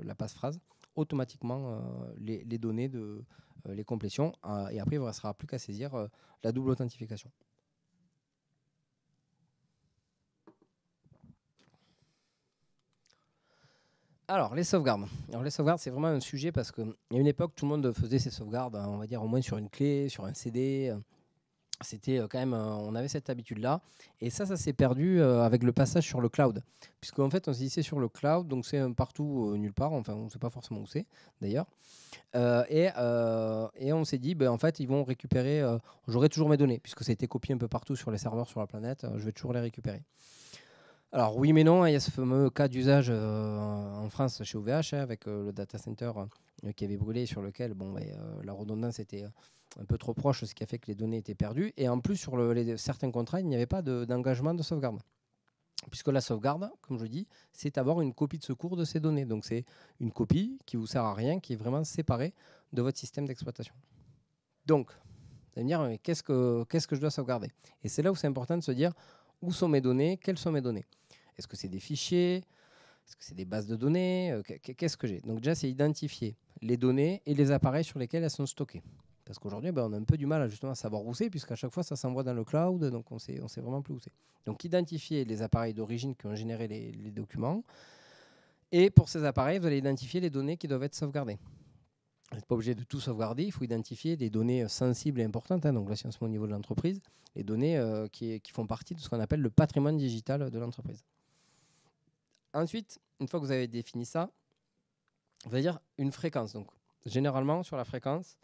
la passe-phrase, automatiquement les données les complétions, et après il ne vous restera plus qu'à saisir la double authentification. Alors, les sauvegardes. Alors, les sauvegardes, c'est vraiment un sujet parce qu'il y a une époque, tout le monde faisait ses sauvegardes, on va dire au moins sur une clé, sur un CD. C'était quand même, on avait cette habitude-là. Et ça s'est perdu avec le passage sur le cloud. Puisqu'en fait, on s'est dit c'est sur le cloud, donc c'est partout, nulle part. Enfin, on ne sait pas forcément où c'est, d'ailleurs. Et on s'est dit, en fait, ils vont récupérer, j'aurai toujours mes données, puisque ça a été copié un peu partout sur les serveurs sur la planète, je vais toujours les récupérer. Alors oui mais non, il y a ce fameux cas d'usage en France chez OVH avec le data center qui avait brûlé, sur lequel la redondance était un peu trop proche, ce qui a fait que les données étaient perdues. Et en plus, sur certains contrats, il n'y avait pas d'engagement de sauvegarde. Puisque la sauvegarde, comme je dis, c'est avoir une copie de secours de ces données. Donc c'est une copie qui ne vous sert à rien, qui est vraiment séparée de votre système d'exploitation. Donc, vous allez me dire, mais qu'est-ce que je dois sauvegarder? Et c'est là où c'est important de se dire, où sont mes données? Quelles sont mes données? Est-ce que c'est des fichiers? Est-ce que c'est des bases de données? Qu'est-ce que j'ai? Donc déjà, c'est identifier les données et les appareils sur lesquels elles sont stockées. Parce qu'aujourd'hui, on a un peu du mal à savoir où c'est, puisqu'à chaque fois, ça s'envoie dans le cloud, donc on sait vraiment plus où c'est. Donc identifier les appareils d'origine qui ont généré les documents. Et pour ces appareils, vous allez identifier les données qui doivent être sauvegardées. Vous n'êtes pas obligé de tout sauvegarder, il faut identifier les données sensibles et importantes, donc là, c'est au niveau de l'entreprise, les données qui font partie de ce qu'on appelle le patrimoine digital de l'entreprise. Ensuite, une fois que vous avez défini ça, on va dire une fréquence. Donc, généralement, sur la fréquence,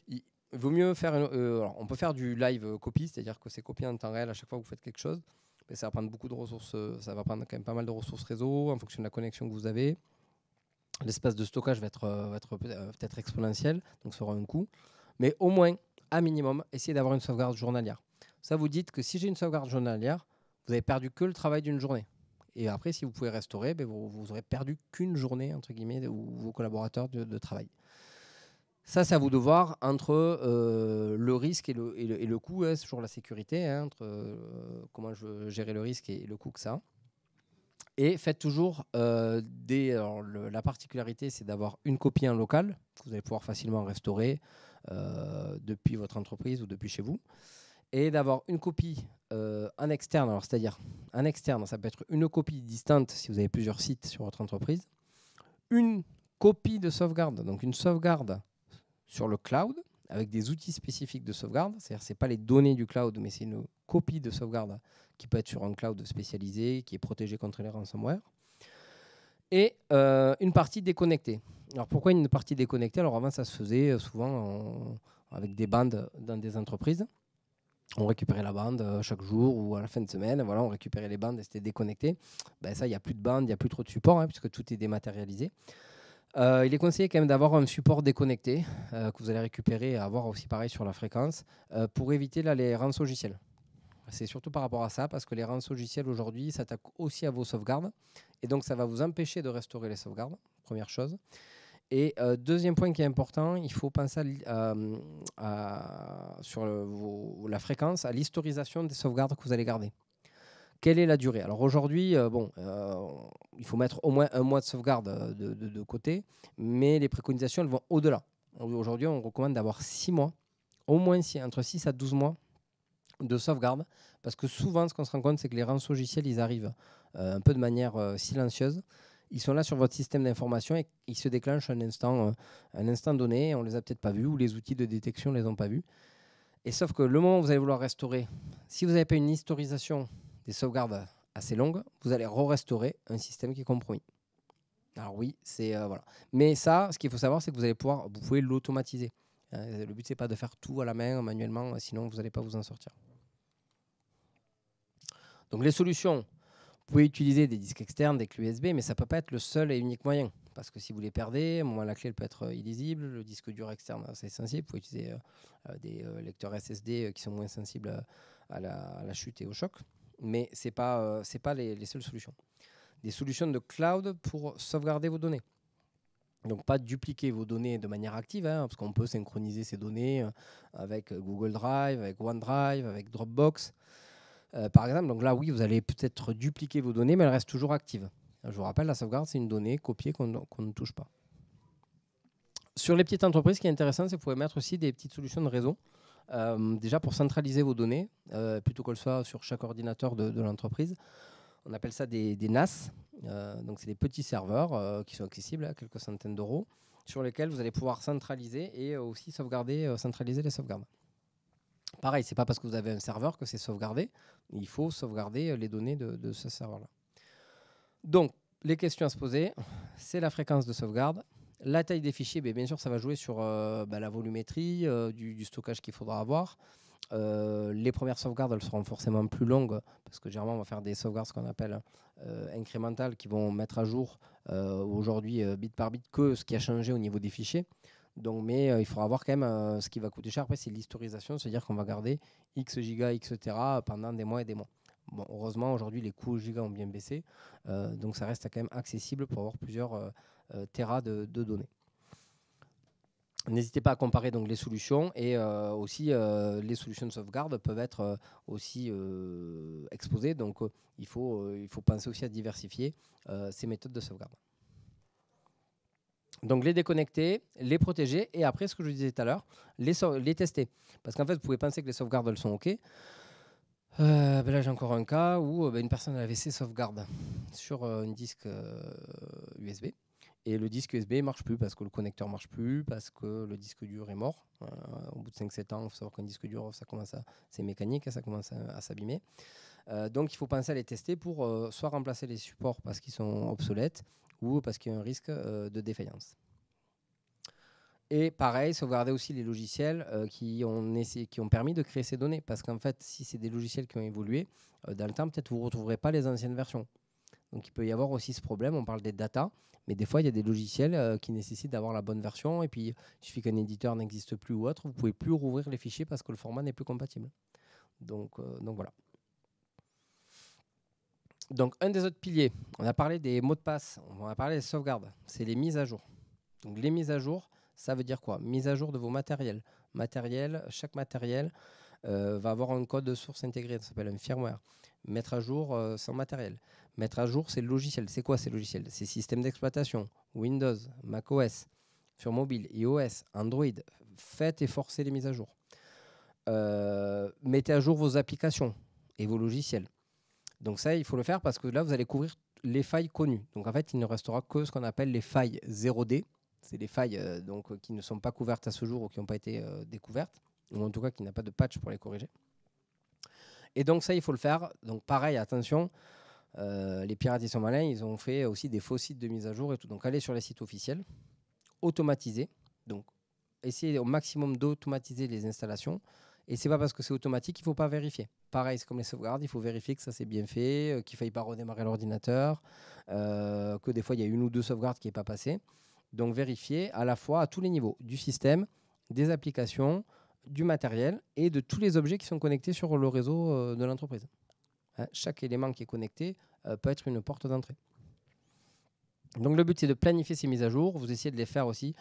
il vaut mieux faire... alors, on peut faire du live copy, c'est-à-dire que c'est copié en temps réel à chaque fois que vous faites quelque chose. Mais ça va prendre beaucoup de ressources, ça va prendre quand même pas mal de ressources réseau en fonction de la connexion que vous avez. L'espace de stockage va être peut-être exponentiel, donc ça aura un coût. Mais au moins, à minimum, essayez d'avoir une sauvegarde journalière. Ça, vous dites que si j'ai une sauvegarde journalière, vous avez perdu que le travail d'une journée. Et après, si vous pouvez restaurer, vous aurez perdu qu'une journée, entre guillemets, ou vos collaborateurs de travail. Ça, c'est à vous de voir entre le risque et le coût. C'est toujours la sécurité, entre comment je veux gérer le risque et le coût que ça a. Et faites toujours la particularité, c'est d'avoir une copie en local, que vous allez pouvoir facilement restaurer depuis votre entreprise ou depuis chez vous. Et d'avoir une copie en externe. Alors, c'est-à-dire, en externe, ça peut être une copie distante si vous avez plusieurs sites sur votre entreprise. Une copie de sauvegarde, donc une sauvegarde sur le cloud, avec des outils spécifiques de sauvegarde. C'est-à-dire, ce n'est pas les données du cloud, mais c'est une copie de sauvegarde qui peut être sur un cloud spécialisé, qui est protégé contre les ransomware. Et une partie déconnectée. Alors, pourquoi une partie déconnectée? Alors, avant, ça se faisait souvent avec des bandes dans des entreprises. On récupérait la bande chaque jour ou à la fin de semaine. Voilà, on récupérait les bandes et c'était déconnecté. Ça, il n'y a plus de bande, il n'y a plus trop de support, puisque tout est dématérialisé. Il est conseillé quand même d'avoir un support déconnecté que vous allez récupérer et avoir aussi pareil sur la fréquence pour éviter les rançongiciels. C'est surtout par rapport à ça, parce que les rançongiciels aujourd'hui s'attaquent aussi à vos sauvegardes. Et donc, ça va vous empêcher de restaurer les sauvegardes, première chose. Et deuxième point qui est important, il faut penser sur la fréquence, à l'historisation des sauvegardes que vous allez garder. Quelle est la durée? Alors aujourd'hui, il faut mettre au moins un mois de sauvegarde de côté, mais les préconisations elles vont au-delà. Aujourd'hui, on recommande d'avoir 6 mois, au moins entre 6 à 12 mois de sauvegarde, parce que souvent, ce qu'on se rend compte, c'est que les rançongiciels, ils arrivent un peu de manière silencieuse. Ils sont là sur votre système d'information et ils se déclenchent un instant donné. On ne les a peut-être pas vus ou les outils de détection ne les ont pas vus. Et sauf que le moment où vous allez vouloir restaurer, si vous n'avez pas une historisation des sauvegardes assez longues, vous allez re-restaurer un système qui est compromis. Alors oui, c'est voilà. Mais ça, ce qu'il faut savoir, c'est que vous pouvez l'automatiser. Le but, c'est pas de faire tout à la main, manuellement, sinon vous n'allez pas vous en sortir. Donc les solutions, vous pouvez utiliser des disques externes, des clés USB, mais ça ne peut pas être le seul et unique moyen. Parce que si vous les perdez, la clé elle peut être illisible, le disque dur externe c'est sensible. Vous pouvez utiliser des lecteurs SSD qui sont moins sensibles à la chute et au choc. Mais ce n'est pas les seules solutions. Des solutions de cloud pour sauvegarder vos données. Donc pas dupliquer vos données de manière active, parce qu'on peut synchroniser ces données avec Google Drive, avec OneDrive, avec Dropbox. Par exemple, donc là oui, vous allez peut-être dupliquer vos données, mais elles restent toujours actives. Je vous rappelle, la sauvegarde, c'est une donnée copiée qu'on ne touche pas. Sur les petites entreprises, ce qui est intéressant, c'est que vous pouvez mettre aussi des petites solutions de réseau. Déjà pour centraliser vos données, plutôt qu'elles soient sur chaque ordinateur de l'entreprise. On appelle ça des NAS. Donc c'est des petits serveurs qui sont accessibles à quelques centaines d'euros, sur lesquels vous allez pouvoir centraliser et aussi centraliser les sauvegardes. Pareil, ce n'est pas parce que vous avez un serveur que c'est sauvegardé. Il faut sauvegarder les données de ce serveur-là. Donc, les questions à se poser, c'est la fréquence de sauvegarde. La taille des fichiers, bien sûr, ça va jouer sur la volumétrie du stockage qu'il faudra avoir. Les premières sauvegardes, elles seront forcément plus longues parce que généralement, on va faire des sauvegardes, ce qu'on appelle incrémentales, qui vont mettre à jour aujourd'hui, bit par bit, que ce qui a changé au niveau des fichiers. Donc, mais il faudra voir quand même ce qui va coûter cher. Après, c'est l'historisation, c'est-à-dire qu'on va garder X gigas, X Tera pendant des mois et des mois. Bon, heureusement, aujourd'hui, les coûts gigas ont bien baissé. Donc, ça reste quand même accessible pour avoir plusieurs Tera de données. N'hésitez pas à comparer donc, les solutions et aussi les solutions de sauvegarde peuvent être aussi exposées. Donc, il faut penser aussi à diversifier ces méthodes de sauvegarde. Donc les déconnecter, les protéger et après, ce que je disais tout à l'heure, les tester. Parce qu'en fait, vous pouvez penser que les sauvegardes, elles sont OK. Là, j'ai encore un cas où une personne avait ses sauvegardes sur un disque USB. Et le disque USB ne marche plus parce que le connecteur ne marche plus, parce que le disque dur est mort. Au bout de 5-7 ans, il faut savoir qu'un disque dur, c'est mécanique, ça commence à s'abîmer. Donc, il faut penser à les tester pour soit remplacer les supports parce qu'ils sont obsolètes ou parce qu'il y a un risque de défaillance. Et pareil, sauvegarder aussi les logiciels qui ont permis de créer ces données. Parce qu'en fait, si c'est des logiciels qui ont évolué, dans le temps, peut-être vous ne retrouverez pas les anciennes versions. Donc il peut y avoir aussi ce problème, on parle des data, mais des fois il y a des logiciels qui nécessitent d'avoir la bonne version, et puis il suffit qu'un éditeur n'existe plus ou autre, vous ne pouvez plus rouvrir les fichiers parce que le format n'est plus compatible. Donc voilà. Donc un des autres piliers, on a parlé des mots de passe, on a parlé des sauvegardes, c'est les mises à jour. Donc les mises à jour, ça veut dire quoi? Mise à jour de vos matériels. Chaque matériel va avoir un code de source intégré, ça s'appelle un firmware. Mettre à jour son matériel. Mettre à jour ses logiciels. C'est quoi ces logiciels? Ces systèmes d'exploitation, Windows, macOS, sur mobile, iOS, Android. Faites et forcez les mises à jour. Mettez à jour vos applications et vos logiciels. Donc ça, il faut le faire parce que là, vous allez couvrir les failles connues. Donc en fait, il ne restera que ce qu'on appelle les failles 0D. C'est les failles qui ne sont pas couvertes à ce jour ou qui n'ont pas été découvertes, ou en tout cas qui n'a pas de patch pour les corriger. Et donc ça, il faut le faire. Donc pareil, attention, les pirates, ils sont malins, ils ont fait aussi des faux sites de mise à jour et tout. Donc allez sur les sites officiels, automatisez. Donc essayez au maximum d'automatiser les installations. Et c'est pas parce que c'est automatique qu'il ne faut pas vérifier. Pareil, c'est comme les sauvegardes, il faut vérifier que ça c'est bien fait, qu'il ne faille pas redémarrer l'ordinateur, que des fois il y a une ou deux sauvegardes qui n'est pas passée. Donc vérifiez à la fois à tous les niveaux, du système, des applications, du matériel et de tous les objets qui sont connectés sur le réseau de l'entreprise. Chaque élément qui est connecté peut être une porte d'entrée. Donc le but c'est de planifier ces mises à jour, vous essayez de les faire aussi.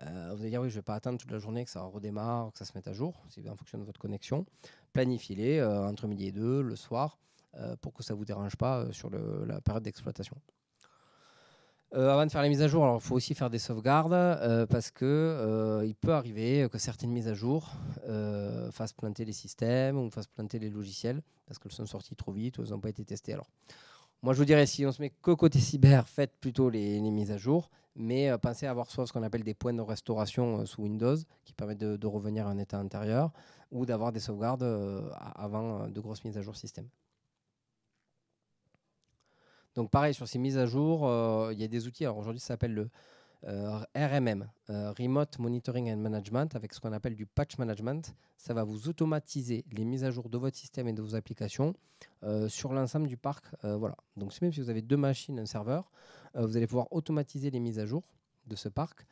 Vous allez dire oui, je ne vais pas attendre toute la journée que ça redémarre, que ça se mette à jour, c'est en fonction de votre connexion. Planifiez-les entre midi et 2, le soir, pour que ça ne vous dérange pas sur la période d'exploitation. Avant de faire les mises à jour, il faut aussi faire des sauvegardes parce qu'il peut arriver que certaines mises à jour fassent planter les systèmes ou fassent planter les logiciels parce qu'elles sont sorties trop vite ou elles n'ont pas été testées. Alors, moi, je vous dirais, si on se met que côté cyber, faites plutôt les mises à jour, mais pensez à avoir soit ce qu'on appelle des points de restauration sous Windows qui permettent de revenir à un état antérieur ou d'avoir des sauvegardes avant de grosses mises à jour système. Donc pareil, sur ces mises à jour, il y a des outils. Alors aujourd'hui, ça s'appelle le RMM, Remote Monitoring and Management, avec ce qu'on appelle du patch management. Ça va vous automatiser les mises à jour de votre système et de vos applications sur l'ensemble du parc. Voilà. Donc même si vous avez 2 machines, un serveur, vous allez pouvoir automatiser les mises à jour de ce parc,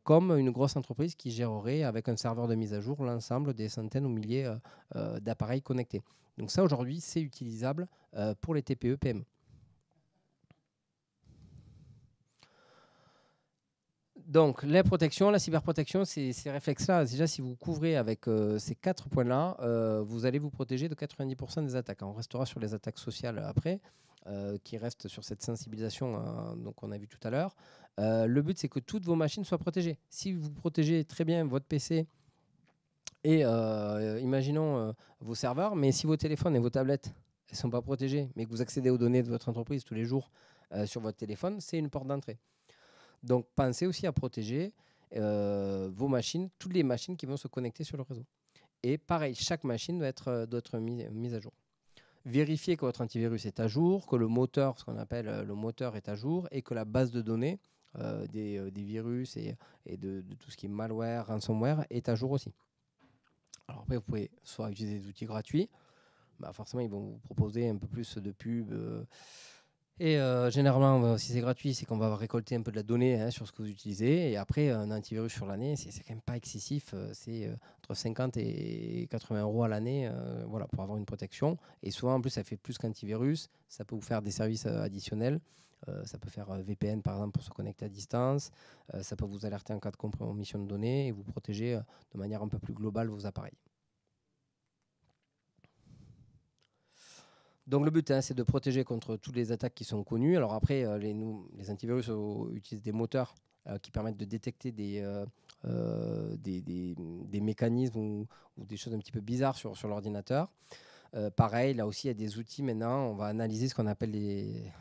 comme une grosse entreprise qui gérerait avec un serveur de mise à jour l'ensemble des centaines ou milliers d'appareils connectés. Donc ça, aujourd'hui, c'est utilisable pour les TPE, PME. Donc, la protection, la cyberprotection, ces réflexes-là, déjà, si vous couvrez avec ces 4 points-là, vous allez vous protéger de 90% des attaques. On restera sur les attaques sociales après, qui restent sur cette sensibilisation donc on a vu tout à l'heure. Le but, c'est que toutes vos machines soient protégées. Si vous protégez très bien votre PC et, imaginons, vos serveurs, mais si vos téléphones et vos tablettes ne sont pas protégés, mais que vous accédez aux données de votre entreprise tous les jours sur votre téléphone, c'est une porte d'entrée. Donc, pensez aussi à protéger vos machines, toutes les machines qui vont se connecter sur le réseau. Et pareil, chaque machine doit être mise à jour. Vérifiez que votre antivirus est à jour, que le moteur, ce qu'on appelle le moteur, est à jour et que la base de données des virus et de tout ce qui est malware, ransomware est à jour aussi. Alors après, vous pouvez soit utiliser des outils gratuits, forcément, ils vont vous proposer un peu plus de pubs. Et généralement, si c'est gratuit, c'est qu'on va récolter un peu de la donnée sur ce que vous utilisez. Et après, un antivirus sur l'année, c'est quand même pas excessif. C'est entre 50 et 80 euros à l'année voilà, pour avoir une protection. Et souvent, en plus, ça fait plus qu'antivirus. Ça peut vous faire des services additionnels. Ça peut faire VPN, par exemple, pour se connecter à distance. Ça peut vous alerter en cas de compromission de données et vous protéger de manière un peu plus globale vos appareils. Donc le but, c'est de protéger contre toutes les attaques qui sont connues. Alors après, les antivirus utilisent des moteurs qui permettent de détecter des mécanismes ou des choses un petit peu bizarres sur l'ordinateur. Pareil, là aussi, il y a des outils maintenant. On va analyser ce qu'on appelle les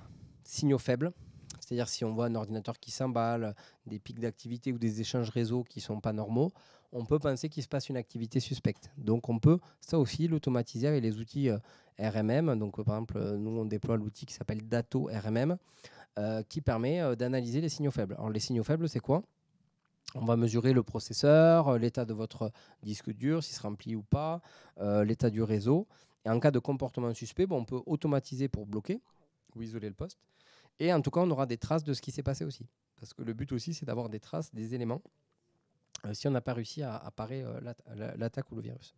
signaux faibles. C'est-à-dire si on voit un ordinateur qui s'emballe, des pics d'activité ou des échanges réseau qui ne sont pas normaux, on peut penser qu'il se passe une activité suspecte. Donc on peut ça aussi l'automatiser avec les outils RMM. Donc par exemple, nous on déploie l'outil qui s'appelle Dato RMM qui permet d'analyser les signaux faibles. Alors les signaux faibles, c'est quoi ? On va mesurer le processeur, l'état de votre disque dur, s'il se remplit ou pas, l'état du réseau. Et en cas de comportement suspect, on peut automatiser pour bloquer ou isoler le poste. Et en tout cas, on aura des traces de ce qui s'est passé aussi. Parce que le but aussi, c'est d'avoir des traces, des éléments, si on n'a pas réussi à parer l'attaque ou le virus.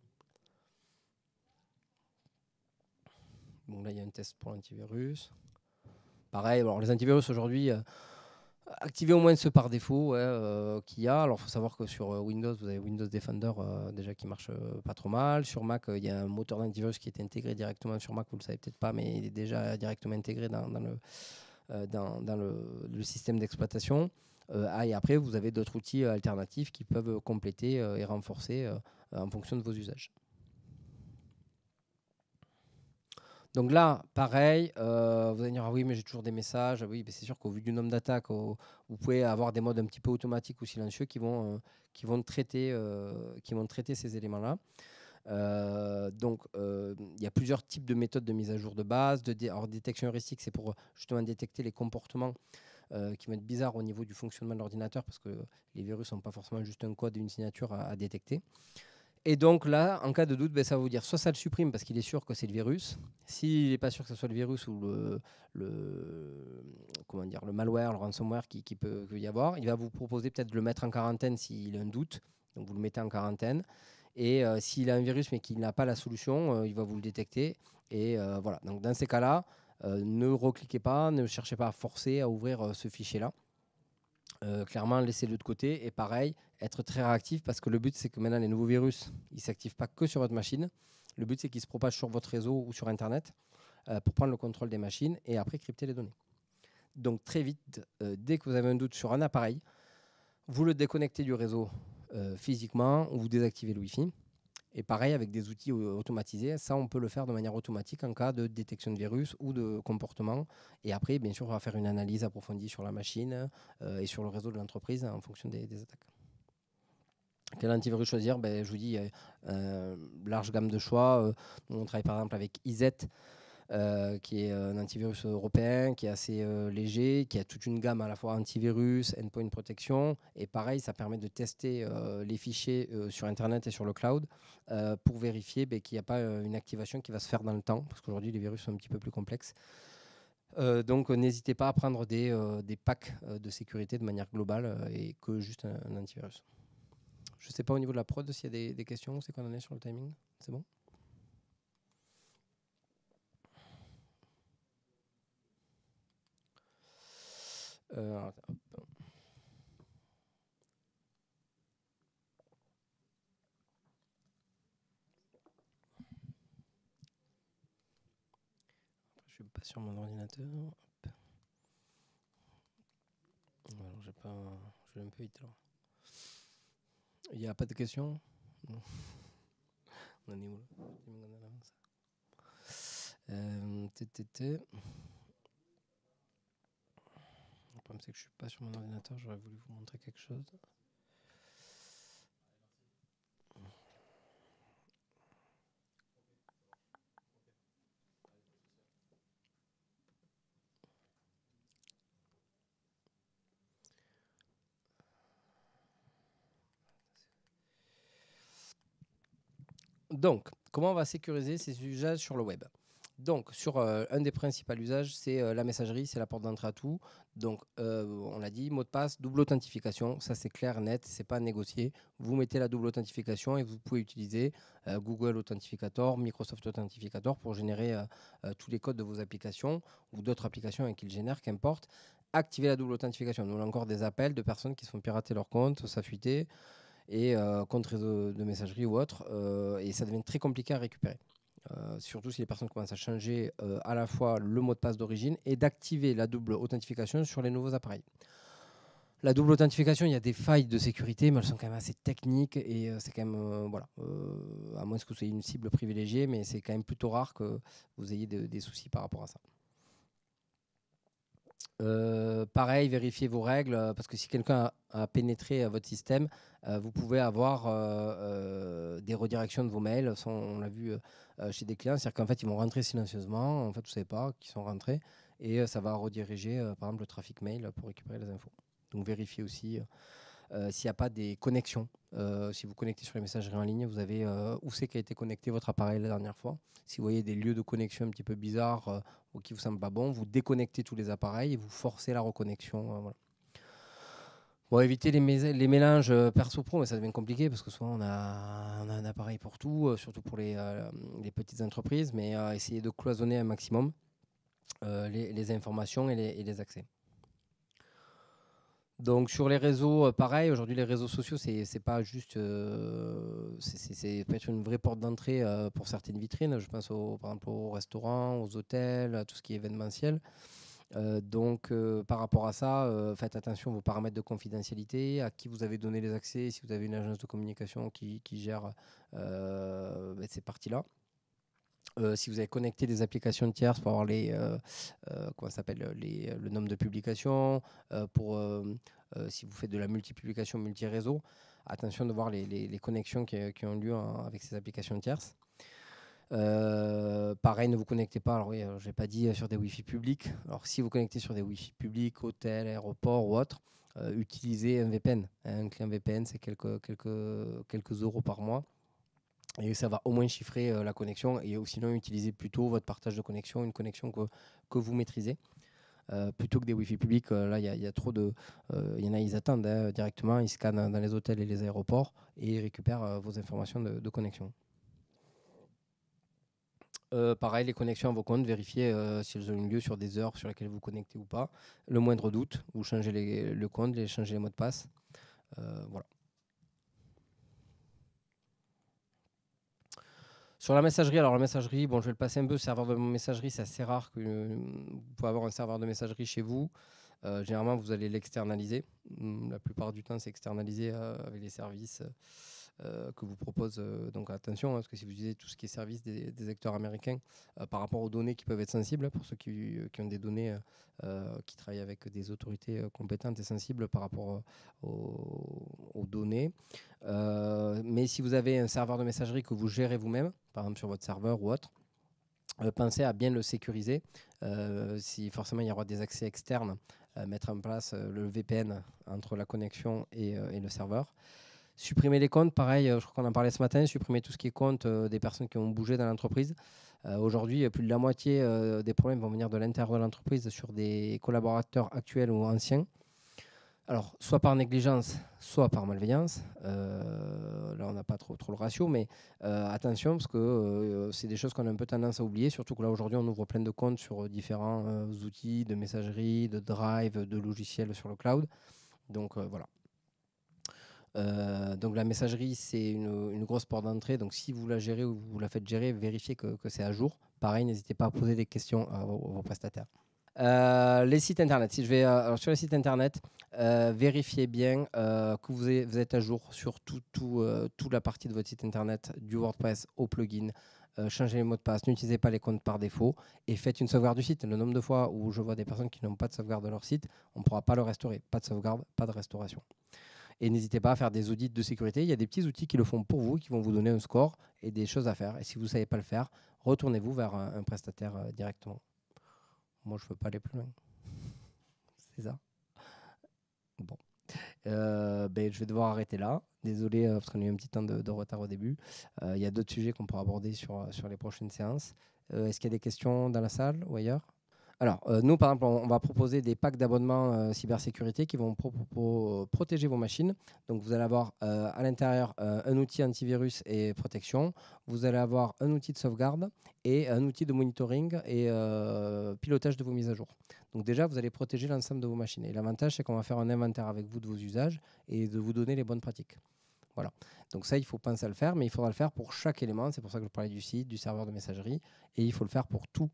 Bon, là, il y a un test pour l'antivirus. Pareil, alors les antivirus aujourd'hui, activez au moins ceux par défaut qu'il y a. Alors, il faut savoir que sur Windows, vous avez Windows Defender déjà qui marche pas trop mal. Sur Mac, il y a un moteur d'antivirus qui est intégré directement sur Mac. Vous ne le savez peut-être pas, mais il est déjà directement intégré dans le système d'exploitation. Et après, vous avez d'autres outils alternatifs qui peuvent compléter et renforcer en fonction de vos usages. Donc là, pareil, vous allez dire, ah oui, mais j'ai toujours des messages. Oui, mais c'est sûr qu'au vu du nombre d'attaques, vous pouvez avoir des modes un petit peu automatiques ou silencieux qui vont traiter ces éléments-là. Donc, il y a plusieurs types de méthodes de mise à jour de base. Alors, détection heuristique, c'est pour justement détecter les comportements qui vont être bizarres au niveau du fonctionnement de l'ordinateur parce que les virus n'ont pas forcément juste un code et une signature à détecter. Et donc là, en cas de doute, ça va vous dire soit ça le supprime parce qu'il est sûr que c'est le virus. S'il n'est pas sûr que ce soit le virus ou le malware, le ransomware qui peut y avoir, il va vous proposer peut-être de le mettre en quarantaine s'il a un doute. Donc vous le mettez en quarantaine. Et s'il a un virus mais qu'il n'a pas la solution, il va vous le détecter. Et voilà. Donc dans ces cas-là, ne recliquez pas, ne cherchez pas à forcer à ouvrir ce fichier-là. Clairement, laissez-le de côté. Et pareil, être très réactif parce que le but, c'est que maintenant, les nouveaux virus, ils ne s'activent pas que sur votre machine. Le but, c'est qu'ils se propagent sur votre réseau ou sur Internet pour prendre le contrôle des machines et après crypter les données. Donc, très vite, dès que vous avez un doute sur un appareil, vous le déconnectez du réseau physiquement ou vous désactivez le Wi-Fi. Et pareil, avec des outils automatisés, ça, on peut le faire de manière automatique en cas de détection de virus ou de comportement. Et après, bien sûr, on va faire une analyse approfondie sur la machine et sur le réseau de l'entreprise en fonction des attaques. Quel antivirus choisir ? Je vous dis, large gamme de choix. On travaille par exemple avec EZ, qui est un antivirus européen, qui est assez léger, qui a toute une gamme à la fois antivirus, endpoint protection. Et pareil, ça permet de tester les fichiers sur Internet et sur le cloud pour vérifier qu'il n'y a pas une activation qui va se faire dans le temps, parce qu'aujourd'hui, les virus sont un petit peu plus complexes. Donc, n'hésitez pas à prendre des packs de sécurité de manière globale et que juste un antivirus. Je ne sais pas au niveau de la prod s'il y a des questions, c'est qu'on en est sur le timing. C'est bon ? Hop. Je suis pas sur mon ordinateur. Hop. Alors, je vais un peu vite alors. Il n'y a pas de questions ? Non. On en est où là ? Le problème c'est que je suis pas sur mon ordinateur, j'aurais voulu vous montrer quelque chose. Donc, comment on va sécuriser ces usages sur le web ? Donc, sur un des principaux usages, c'est la messagerie, c'est la porte d'entrée à tout. Donc, on l'a dit, mot de passe, double authentification, ça c'est clair, net, c'est pas à négocier. Vous mettez la double authentification et vous pouvez utiliser Google Authentificator, Microsoft Authentificator pour générer tous les codes de vos applications ou d'autres applications qu'ils génèrent, qu'importe. Activez la double authentification. Nous, on a encore des appels de personnes qui se font pirater leur compte, s'affûter et compte réseau de messagerie ou autre, et ça devient très compliqué à récupérer. Surtout si les personnes commencent à changer à la fois le mot de passe d'origine et d'activer la double authentification sur les nouveaux appareils. La double authentification, il y a des failles de sécurité, mais elles sont quand même assez techniques et c'est quand même, voilà, à moins que vous soyez une cible privilégiée, mais c'est quand même plutôt rare que vous ayez des soucis par rapport à ça. Pareil, vérifiez vos règles, parce que si quelqu'un a pénétré à votre système, vous pouvez avoir des redirections de vos mails. On l'a vu chez des clients, c'est-à-dire qu'en fait, ils vont rentrer silencieusement. En fait, vous ne savez pas qu'ils sont rentrés. Et ça va rediriger, par exemple, le trafic mail pour récupérer les infos. Donc, vérifiez aussi s'il n'y a pas des connexions. Si vous connectez sur les messageries en ligne, vous avez où c'est qu'a été connecté votre appareil la dernière fois. Si vous voyez des lieux de connexion un petit peu bizarres ou qui ne vous semblent pas bons, vous déconnectez tous les appareils et vous forcez la reconnexion. Voilà. Bon, éviter les mélanges perso-pro, mais ça devient compliqué parce que souvent on a un appareil pour tout, surtout pour les petites entreprises, mais essayez de cloisonner un maximum les informations et les accès. Donc sur les réseaux, pareil, aujourd'hui les réseaux sociaux, c'est pas juste, c'est peut être une vraie porte d'entrée pour certaines vitrines. Je pense par exemple aux restaurants, aux hôtels, à tout ce qui est événementiel. Donc par rapport à ça, faites attention à vos paramètres de confidentialité, à qui vous avez donné les accès, si vous avez une agence de communication qui gère ces parties-là. Si vous avez connecté des applications tierces pour avoir le nombre de publications, si vous faites de la multipublication, multi-réseau, attention de voir les connexions qui ont lieu avec ces applications tierces. Pareil, ne vous connectez pas, alors oui, je n'ai pas dit sur des Wi-Fi publics. Alors si vous connectez sur des Wi-Fi publics, hôtels, aéroports ou autres, utilisez un VPN. Un client VPN, c'est quelques euros par mois. Et ça va au moins chiffrer la connexion. Et sinon, utilisez plutôt votre partage de connexion, une connexion que vous maîtrisez. Plutôt que des Wi-Fi publics, là, il y a trop de... Il y en a, ils attendent directement, ils scannent dans les hôtels et les aéroports et ils récupèrent vos informations de connexion. Pareil, les connexions à vos comptes, vérifiez si elles ont eu lieu sur des heures sur lesquelles vous connectez ou pas. Le moindre doute, vous changez le compte, changez les mots de passe. Voilà. Sur la messagerie, alors la messagerie, bon, je vais le passer un peu. Le serveur de messagerie, c'est assez rare que vous pouvez avoir un serveur de messagerie chez vous. Généralement, vous allez l'externaliser. La plupart du temps, c'est externalisé avec les services que vous propose. Donc attention, parce que si vous utilisez tout ce qui est service des acteurs américains par rapport aux données qui peuvent être sensibles, pour ceux qui ont des données qui travaillent avec des autorités compétentes et sensibles par rapport aux données. Mais si vous avez un serveur de messagerie que vous gérez vous-même, par exemple sur votre serveur ou autre, pensez à bien le sécuriser. Si forcément il y aura des accès externes, mettre en place le VPN entre la connexion et le serveur. Supprimer les comptes, pareil, je crois qu'on en parlait ce matin, supprimer tout ce qui est compte des personnes qui ont bougé dans l'entreprise. Aujourd'hui, plus de la moitié des problèmes vont venir de l'intérieur de l'entreprise sur des collaborateurs actuels ou anciens. Alors, soit par négligence, soit par malveillance. Là, on n'a pas trop le ratio, mais attention, parce que c'est des choses qu'on a un peu tendance à oublier, surtout que là, aujourd'hui, on ouvre plein de comptes sur différents outils de messagerie, de drive, de logiciels sur le cloud. Donc, voilà. Donc la messagerie, c'est une grosse porte d'entrée. Donc si vous la gérez ou vous la faites gérer, vérifiez que c'est à jour. Pareil, n'hésitez pas à poser des questions à vos prestataires. Les sites internet. Si je vais sur les sites internet, vérifiez bien que vous êtes à jour sur toute la partie de votre site internet, du WordPress au plugin. Changez les mots de passe, n'utilisez pas les comptes par défaut et faites une sauvegarde du site. Le nombre de fois où je vois des personnes qui n'ont pas de sauvegarde de leur site, on ne pourra pas le restaurer. Pas de sauvegarde, pas de restauration. Et n'hésitez pas à faire des audits de sécurité. Il y a des petits outils qui le font pour vous, qui vont vous donner un score et des choses à faire. Et si vous ne savez pas le faire, retournez-vous vers un prestataire directement. Moi, je ne veux pas aller plus loin. C'est ça. Bon. Je vais devoir arrêter là. Désolé, parce qu'on a eu un petit temps de retard au début. Il y a d'autres sujets qu'on pourra aborder sur les prochaines séances. Est-ce qu'il y a des questions dans la salle ou ailleurs ? Alors, nous, par exemple, on va proposer des packs d'abonnement cybersécurité qui vont protéger vos machines. Donc, vous allez avoir à l'intérieur un outil antivirus et protection. Vous allez avoir un outil de sauvegarde et un outil de monitoring et pilotage de vos mises à jour. Donc, déjà, vous allez protéger l'ensemble de vos machines. Et l'avantage, c'est qu'on va faire un inventaire avec vous de vos usages et de vous donner les bonnes pratiques. Voilà. Donc ça, il faut penser à le faire, mais il faudra le faire pour chaque élément. C'est pour ça que je parlais du site, du serveur de messagerie. Et il faut le faire pour tous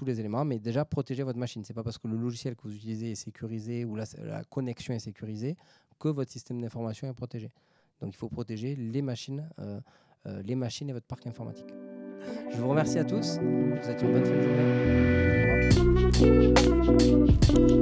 les éléments. Mais déjà, protégez votre machine. Ce n'est pas parce que le logiciel que vous utilisez est sécurisé ou la connexion est sécurisée que votre système d'information est protégé. Donc il faut protéger les machines et votre parc informatique. Je vous remercie à tous. Je vous souhaite une bonne fin de journée. Au revoir.